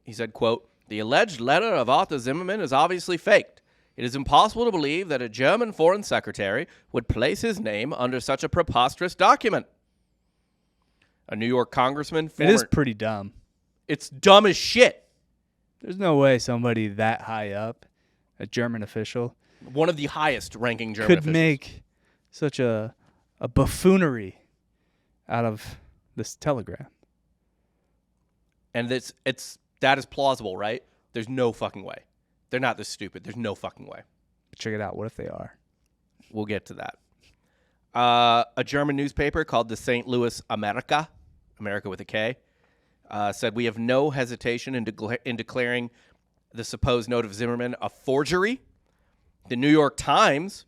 He said, quote, "The alleged letter of Arthur Zimmerman is obviously faked. It is impossible to believe that a German foreign secretary would place his name under such a preposterous document." A New York congressman... It is pretty dumb. It's dumb as shit. There's no way somebody that high up, a German official... One of the highest ranking German could officials. Make such a buffoonery out of this telegram. And that is plausible, right? There's no fucking way. They're not this stupid. There's no fucking way. Check it out. What if they are? We'll get to that. A German newspaper called the St. Louis America with a K, said, "We have no hesitation in declaring the supposed note of Zimmerman a forgery." The New York Times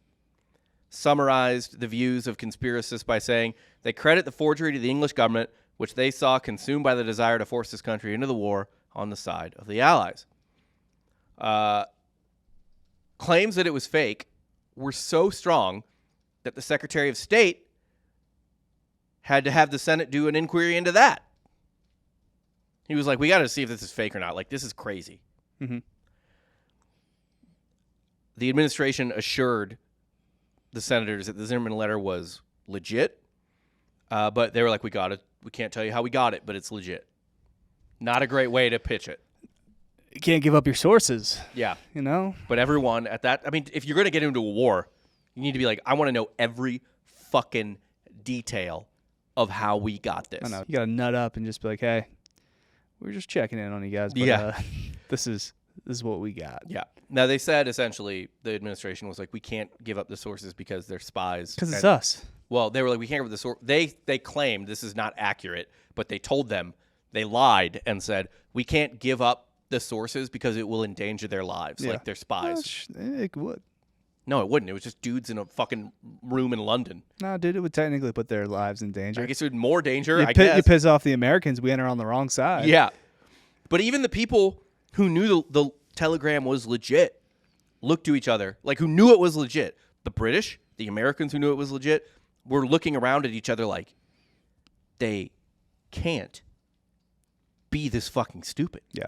summarized the views of conspiracists by saying they credit the forgery to the English government, which they saw consumed by the desire to force this country into the war on the side of the Allies. Claims that it was fake were so strong that the Secretary of State had to have the Senate do an inquiry into that. He was like, we got to see if this is fake or not. Like, this is crazy. Mm-hmm. The administration assured the senators that the Zimmerman letter was legit, but they were like, we got it. We can't tell you how we got it, but it's legit. Not a great way to pitch it. You can't give up your sources. Yeah. You know? But everyone at that, I mean, if you're going to get into a war, you need to be like, I want to know every fucking detail of how we got this. I know. You got to nut up and just be like, hey, we're just checking in on you guys, but this is what we got. Yeah. Now, they said, essentially, the administration was like, we can't give up the sources because they're spies. Because it's us. Well, they were like, we can't give up the source. They claimed this is not accurate, but they told them, they lied and said, we can't give up the sources because it will endanger their lives, like they're spies. It would. No, it wouldn't. It was just dudes in a fucking room in London. No, dude, it would technically put their lives in danger. I guess it would more danger, You piss off the Americans, we enter on the wrong side. Yeah. But even the people who knew the telegram was legit looked to each other, like who knew it was legit. The British, the Americans who knew it was legit, were looking around at each other like, they can't be this fucking stupid. Yeah.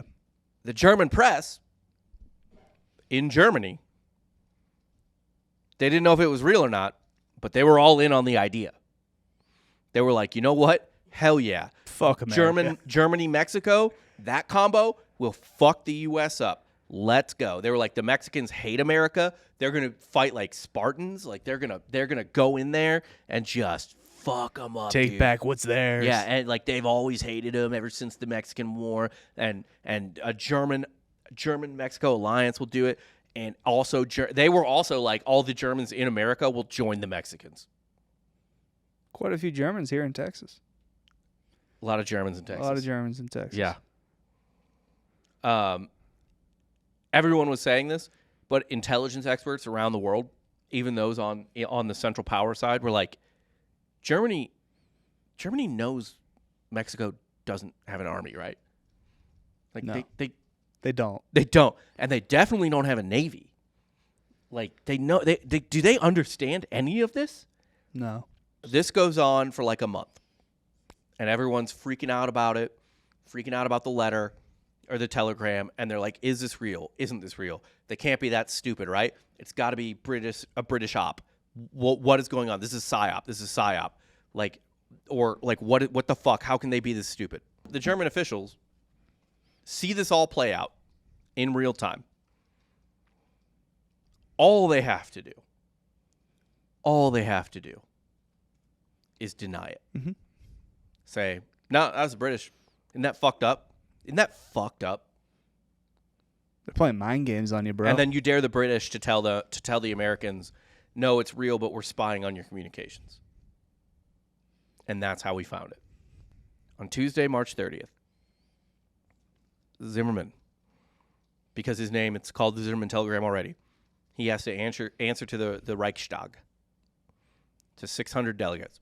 The German press in Germany, they didn't know if it was real or not, but they were all in on the idea. They were like, you know what? Hell yeah. Fuck America. Germany, Mexico, that combo will fuck the U.S. up. Let's go. They were like, the Mexicans hate America. They're going to fight like Spartans. Like they're gonna go in there and just fuck them up. Take back what's theirs. Yeah, and like they've always hated them ever since the Mexican War, and a German Mexico alliance will do it. And also, they were also like, all the Germans in America will join the Mexicans. Quite a few Germans here in Texas. A lot of Germans in Texas. A lot of Germans in Texas. Yeah. Everyone was saying this, but intelligence experts around the world, even those on the Central Power side, were like, Germany knows Mexico doesn't have an army, right? Like no. They don't. They don't. And they definitely don't have a navy. Like, they know. Do they understand any of this? No. This goes on for like a month. And everyone's freaking out about it, freaking out about the letter. or the telegram, and they're like, is this real? Isn't this real? They can't be that stupid, right? It's got to be a British op. What is going on? This is psyop. This is psyop. Like, or like, what the fuck? How can they be this stupid? The German officials see this all play out in real time. All they have to do is deny it. Mm-hmm. Say, no, that was the British. Isn't that fucked up? Isn't that fucked up? They're playing mind games on you, bro. And then you dare the British to tell the Americans, no, it's real, but we're spying on your communications. And that's how we found it. On Tuesday, March 30th, Zimmerman, because his name, it's called the Zimmerman Telegram already, he has to answer to the Reichstag, to 600 delegates,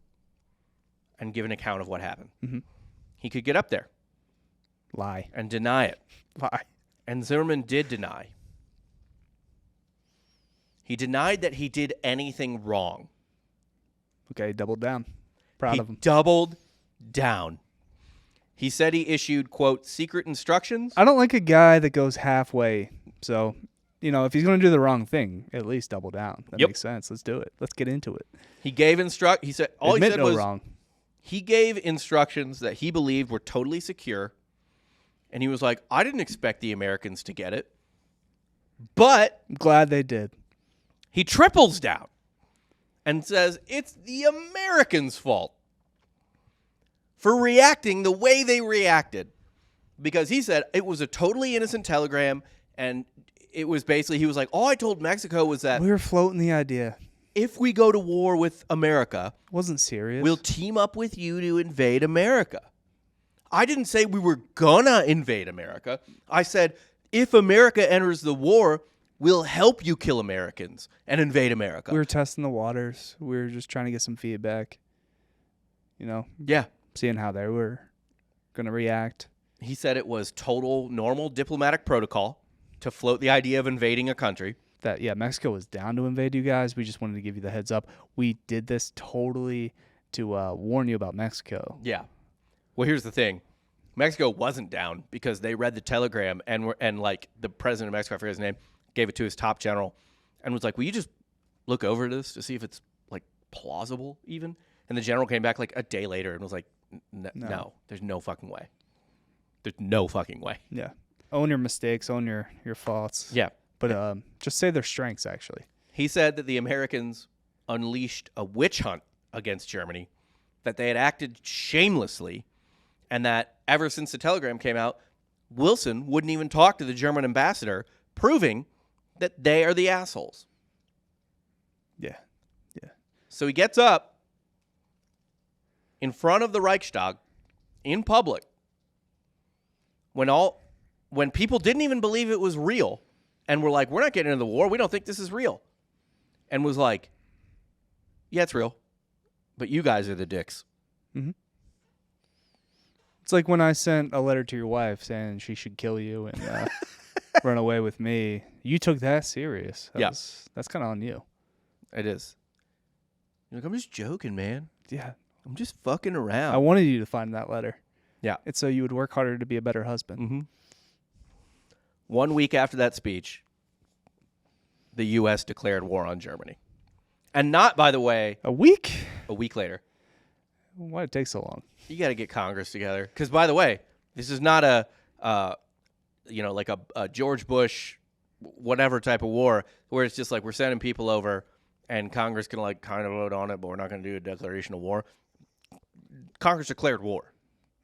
and give an account of what happened. Mm-hmm. He could get up there. Lie. And deny it. Lie. And Zimmerman did deny. He denied that he did anything wrong. Okay, doubled down. Proud of him. He doubled down. He said he issued, quote, secret instructions. I don't like a guy that goes halfway. So, if he's going to do the wrong thing, at least double down. That makes sense. Let's do it. Let's get into it. He gave he said all Admit he said no was wrong. He gave instructions that he believed were totally secure. And he was like, I didn't expect the Americans to get it. But I'm glad they did. he triples down and says it's the Americans' fault for reacting the way they reacted. Because he said it was a totally innocent telegram, and it was basically, he was like, all I told Mexico was that We were floating the idea. if we go to war with America, Wasn't serious. we'll team up with you to invade America. I didn't say we were gonna invade America. I said, if America enters the war, we'll help you kill Americans and invade America. We were testing the waters. We were just trying to get some feedback. Yeah. Seeing how they were going to react. He said it was total normal diplomatic protocol to float the idea of invading a country. That, Mexico was down to invade you guys. We just wanted to give you the heads up. We did this totally to warn you about Mexico. Yeah. Well, here's the thing. Mexico wasn't down because they read the telegram and like the president of Mexico, I forget his name, gave it to his top general and was like, will you just look over this to see if it's like plausible even? And the general came back like a day later and was like, no, there's no fucking way. There's no fucking way. Yeah. Own your mistakes. Own your faults. Yeah. But just say their strengths, actually. He said that the Americans unleashed a witch hunt against Germany, that they had acted shamelessly, and that ever since the telegram came out, Wilson wouldn't even talk to the German ambassador, proving that they are the assholes. Yeah. So he gets up in front of the Reichstag in public when people didn't even believe it was real and were like, we're not getting into the war. We don't think this is real. And was like, yeah, it's real, but you guys are the dicks. Mm-hmm. It's like when I sent a letter to your wife saying she should kill you and run away with me. You took that serious. That's kind of on you. It is. You're like, I'm just joking, man. Yeah. I'm just fucking around. I wanted you to find that letter. Yeah. It's so you would work harder to be a better husband. Mm-hmm. 1 week after that speech, the U.S. declared war on Germany. And not, by the way, A week later. Why'd it take so long? You got to get Congress together. Because, by the way, this is not like a George Bush, whatever type of war, where it's just like we're sending people over and Congress can like kind of vote on it, but we're not going to do a declaration of war. Congress declared war.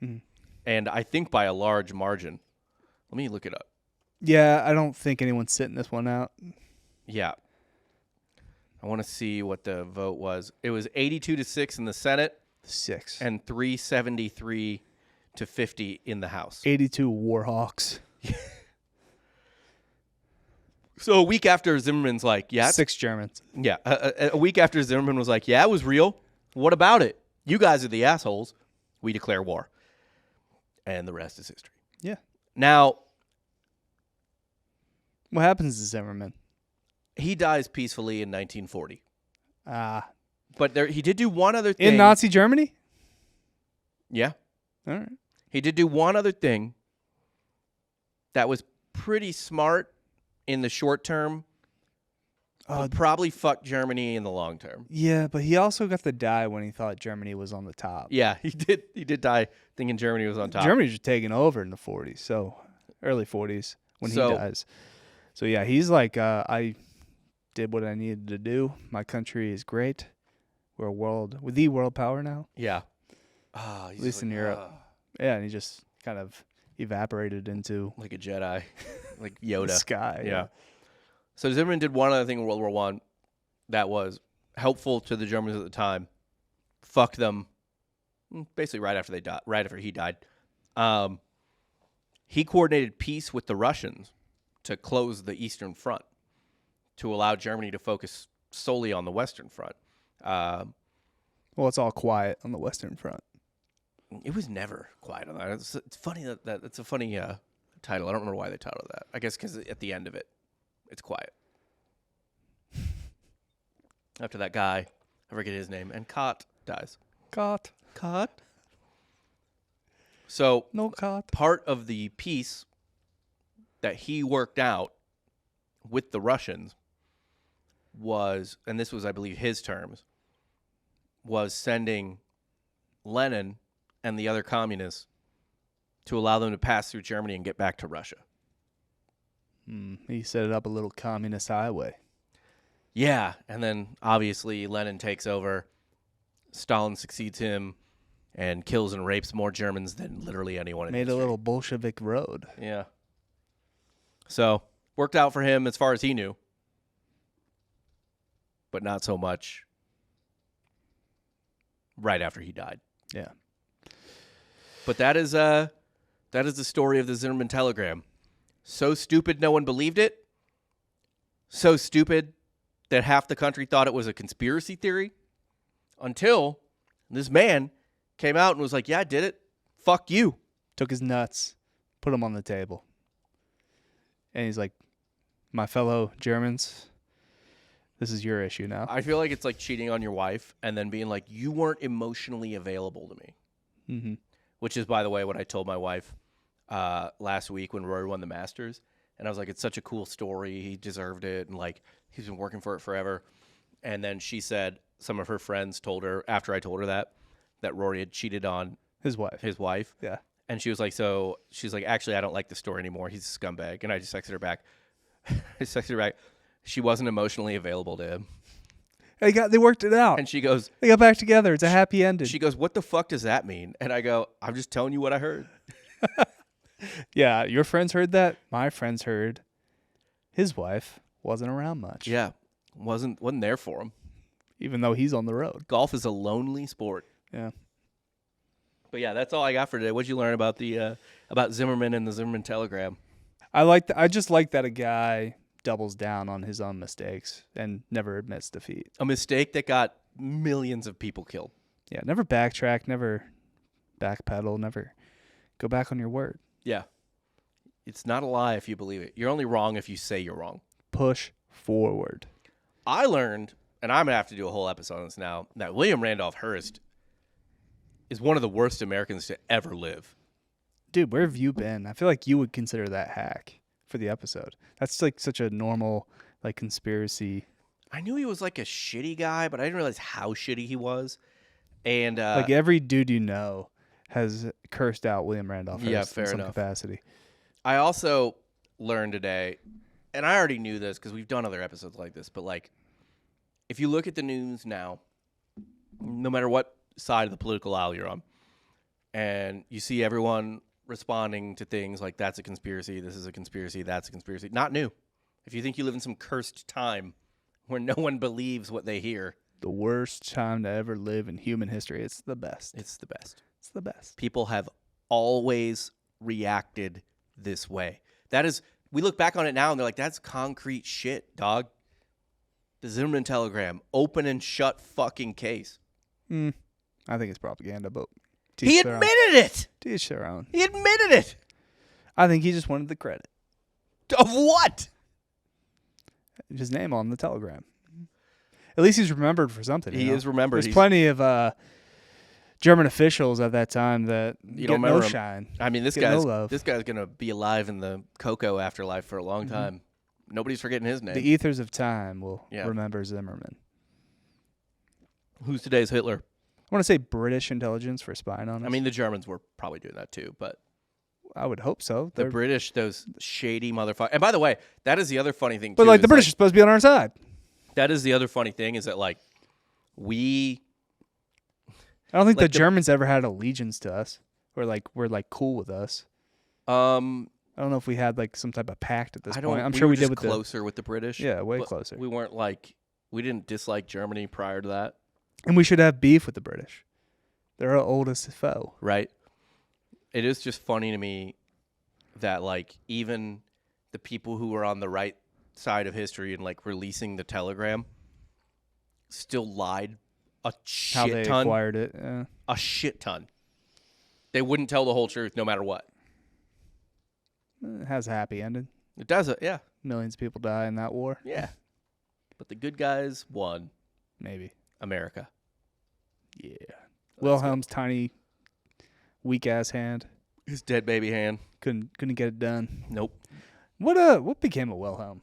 Mm-hmm. And I think by a large margin. Let me look it up. Yeah, I don't think anyone's sitting this one out. Yeah. I want to see what the vote was. It was 82-6 in the Senate. 6. And 373-50 in the House. 82 Warhawks. So a week after Zimmerman's like, yeah. 6 Germans. Yeah. A week after Zimmerman was like, yeah, it was real. What about it? You guys are the assholes. We declare war. And the rest is history. Yeah. Now, what happens to Zimmerman? he dies peacefully in 1940. But he did do one other thing. In Nazi Germany? Yeah. All right. He did do one other thing that was pretty smart in the short term, but probably fucked Germany in the long term. Yeah, but he also got to die when he thought Germany was on the top. Yeah, he did. He did die thinking Germany was on top. Germany's just taking over in the 40s, so early 40s when he dies. So yeah, he's like, I did what I needed to do. My country is great. We're the world power now. Yeah. At least in Europe. Yeah, and he just kind of evaporated into like a Jedi, like Yoda. The sky. Yeah. So Zimmerman did one other thing in World War I that was helpful to the Germans at the time. Fucked them basically right after he died. He coordinated peace with the Russians to close the Eastern Front to allow Germany to focus solely on the Western Front. Well, it's all quiet on the Western Front. It was never quiet on that. It's funny that it's a funny title. I don't remember why they titled that. I guess because at the end of it, it's quiet. After that guy, I forget his name, and Kot dies. Kot. So no Kot. Part of the peace that he worked out with the Russians was, and this was, I believe, his terms, was sending Lenin and the other communists to allow them to pass through Germany and get back to Russia. He set it up a little communist highway. Yeah, and then obviously Lenin takes over, Stalin succeeds him, and kills and rapes more Germans than literally anyone in history. Made a little Bolshevik road. Yeah. So, worked out for him as far as he knew, but not so much right after he died. Yeah. But that is the story of the Zimmerman telegram. So stupid no one believed it. So stupid that half the country thought it was a conspiracy theory. Until this man came out and was like, yeah, I did it. Fuck you. Took his nuts, put them on the table. And he's like, my fellow Germans, this is your issue now. I feel like it's like cheating on your wife and then being like, you weren't emotionally available to me. Mm-hmm. Which is, by the way, what I told my wife last week when Rory won the Masters. And I was like, it's such a cool story. He deserved it. And, like, he's been working for it forever. And then she said some of her friends told her, after I told her that Rory had cheated on his wife. Yeah. And she was like, she's like, actually, I don't like the story anymore. He's a scumbag. And I just texted her back. She wasn't emotionally available to him. They worked it out. And she goes, they got back together. It's a happy ending. She goes, what the fuck does that mean? And I go, I'm just telling you what I heard. Yeah, your friends heard that. My friends heard his wife wasn't around much. Yeah, wasn't there for him. Even though he's on the road. Golf is a lonely sport. Yeah. But yeah, that's all I got for today. What'd you learn about about Zimmerman and the Zimmerman telegram? I just like that a guy doubles down on his own mistakes and never admits defeat. A mistake that got millions of people killed. Yeah, never backtrack, never backpedal, never go back on your word. Yeah. It's not a lie if you believe it. You're only wrong if you say you're wrong. Push forward. I learned, and I'm going to have to do a whole episode on this now, that William Randolph Hearst is one of the worst Americans to ever live. Dude, where have you been? I feel like you would consider that hack for the episode. That's like such a normal like conspiracy. I knew he was like a shitty guy, but I didn't realize how shitty he was. And like every dude you know has cursed out William Randolph Hearst in some capacity. I also learned today, and I already knew this because we've done other episodes like this, but like if you look at the news now, no matter what side of the political aisle you're on, and you see everyone responding to things like that's a conspiracy, this is a conspiracy, that's a conspiracy. Not new. If you think you live in some cursed time where no one believes what they hear. The worst time to ever live in human history. It's the best. It's the best. It's the best. People have always reacted this way. That is, we look back on it now and they're like, that's concrete shit, dog. The Zimmerman telegram, open and shut fucking case. I think it's propaganda, but he admitted it. Teach their own. He admitted it. I think he just wanted the credit. Of what? His name on the telegram. At least he's remembered for something. He is remembered. There's plenty of German officials at that time that You get don't no remember him. shine. I mean, this Get no love. guy's gonna be alive in the Coco afterlife for a long time. Nobody's forgetting his name. The ethers of time will Yeah. remember Zimmerman. Who's today's Hitler? I want to say British intelligence for spying on us. I mean, the Germans were probably doing that too, but I would hope so. the British, those shady motherfuckers. And by the way, that is the other funny thing. But too, like the is, British are supposed to be on our side. that is the other funny thing is that like we. I don't think Like the Germans ever had allegiance to us, or like were like cool with us. I don't know if we had like some type of pact at this point. I'm sure we did with closer with the British. Yeah, way closer. We weren't like we didn't dislike Germany prior to that. And we should have beef with the British. They're our oldest foe. Right. It is just funny to me that like even the people who were on the right side of history and like releasing the telegram still lied a shit How they ton. acquired it. Yeah. A shit ton. They wouldn't tell the whole truth no matter what. It has a happy ending. It does it, yeah. Millions of people die in that war. Yeah. But the good guys won. Maybe. America. Yeah. Wilhelm's tiny, weak ass hand His dead baby hand. couldn't get it done. Nope. What became of Wilhelm?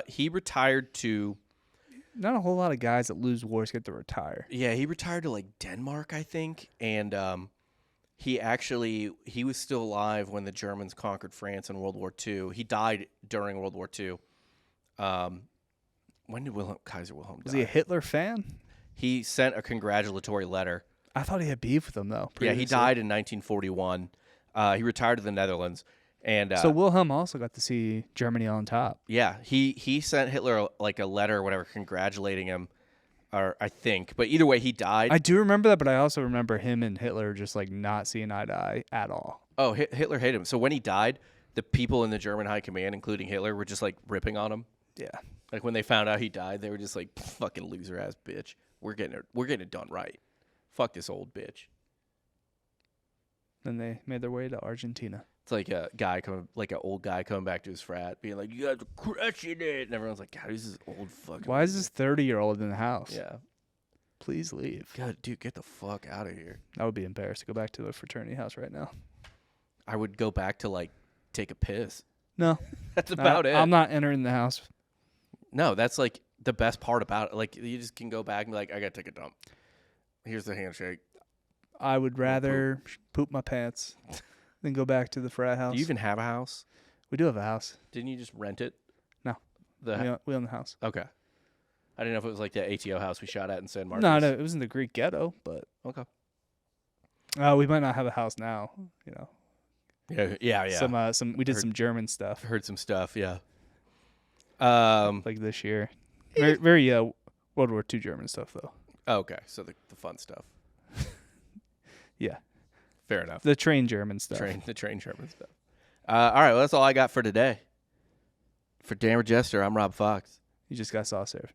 He retired to Not a whole lot of guys that lose wars get to retire. Yeah, he retired to like Denmark, I think, and he was still alive when the Germans conquered France in World War II. He died during World War II. When did Kaiser Wilhelm die? Was he a Hitler fan? He sent a congratulatory letter. I thought he had beef with them though. Yeah, he previously. died in 1941. He retired to the Netherlands, and So Wilhelm also got to see Germany on top. yeah, he sent Hitler like a letter or whatever congratulating him, or I think. But either way, he died. I do remember that, but I also remember him and Hitler just like not seeing eye to eye at all. Oh, Hitler hated him. So when he died, the people in the German high command, including Hitler, were just like ripping on him. Yeah. Like when they found out he died, they were just like, "Fucking loser ass bitch. We're getting it done right. Fuck this old bitch." Then they made their way to Argentina. It's like an old guy coming back to his frat, being like, "You guys are crushing it," and everyone's like, "God, who's this old fucking?" Why is this 30-year-old in the house? Yeah. Please leave. God, dude, get the fuck out of here. I would be embarrassed to go back to the fraternity house right now. I would go back to like take a piss. No. That's about it. I'm not entering the house. No, that's like the best part about it. Like you just can go back and be like, "I gotta take a dump. Here's the handshake." I would rather poop my pants than go back to the frat house. Do you even have a house? We do have a house. Didn't you just rent it? No. The We own the house. Okay. I didn't know if it was like the ATO house we shot at in San Marcos. No, it was in the Greek ghetto, but Okay. we might not have a house now. You know, Yeah. we did some German stuff Heard some stuff. Yeah. like this year. Very World War II German stuff though. Okay. So the fun stuff. Yeah, Fair enough. the train German stuff. The train Sherman stuff. All right. Well, that's all I got for today. For Dan Regester, I'm Rob Fox. You just got sauce served.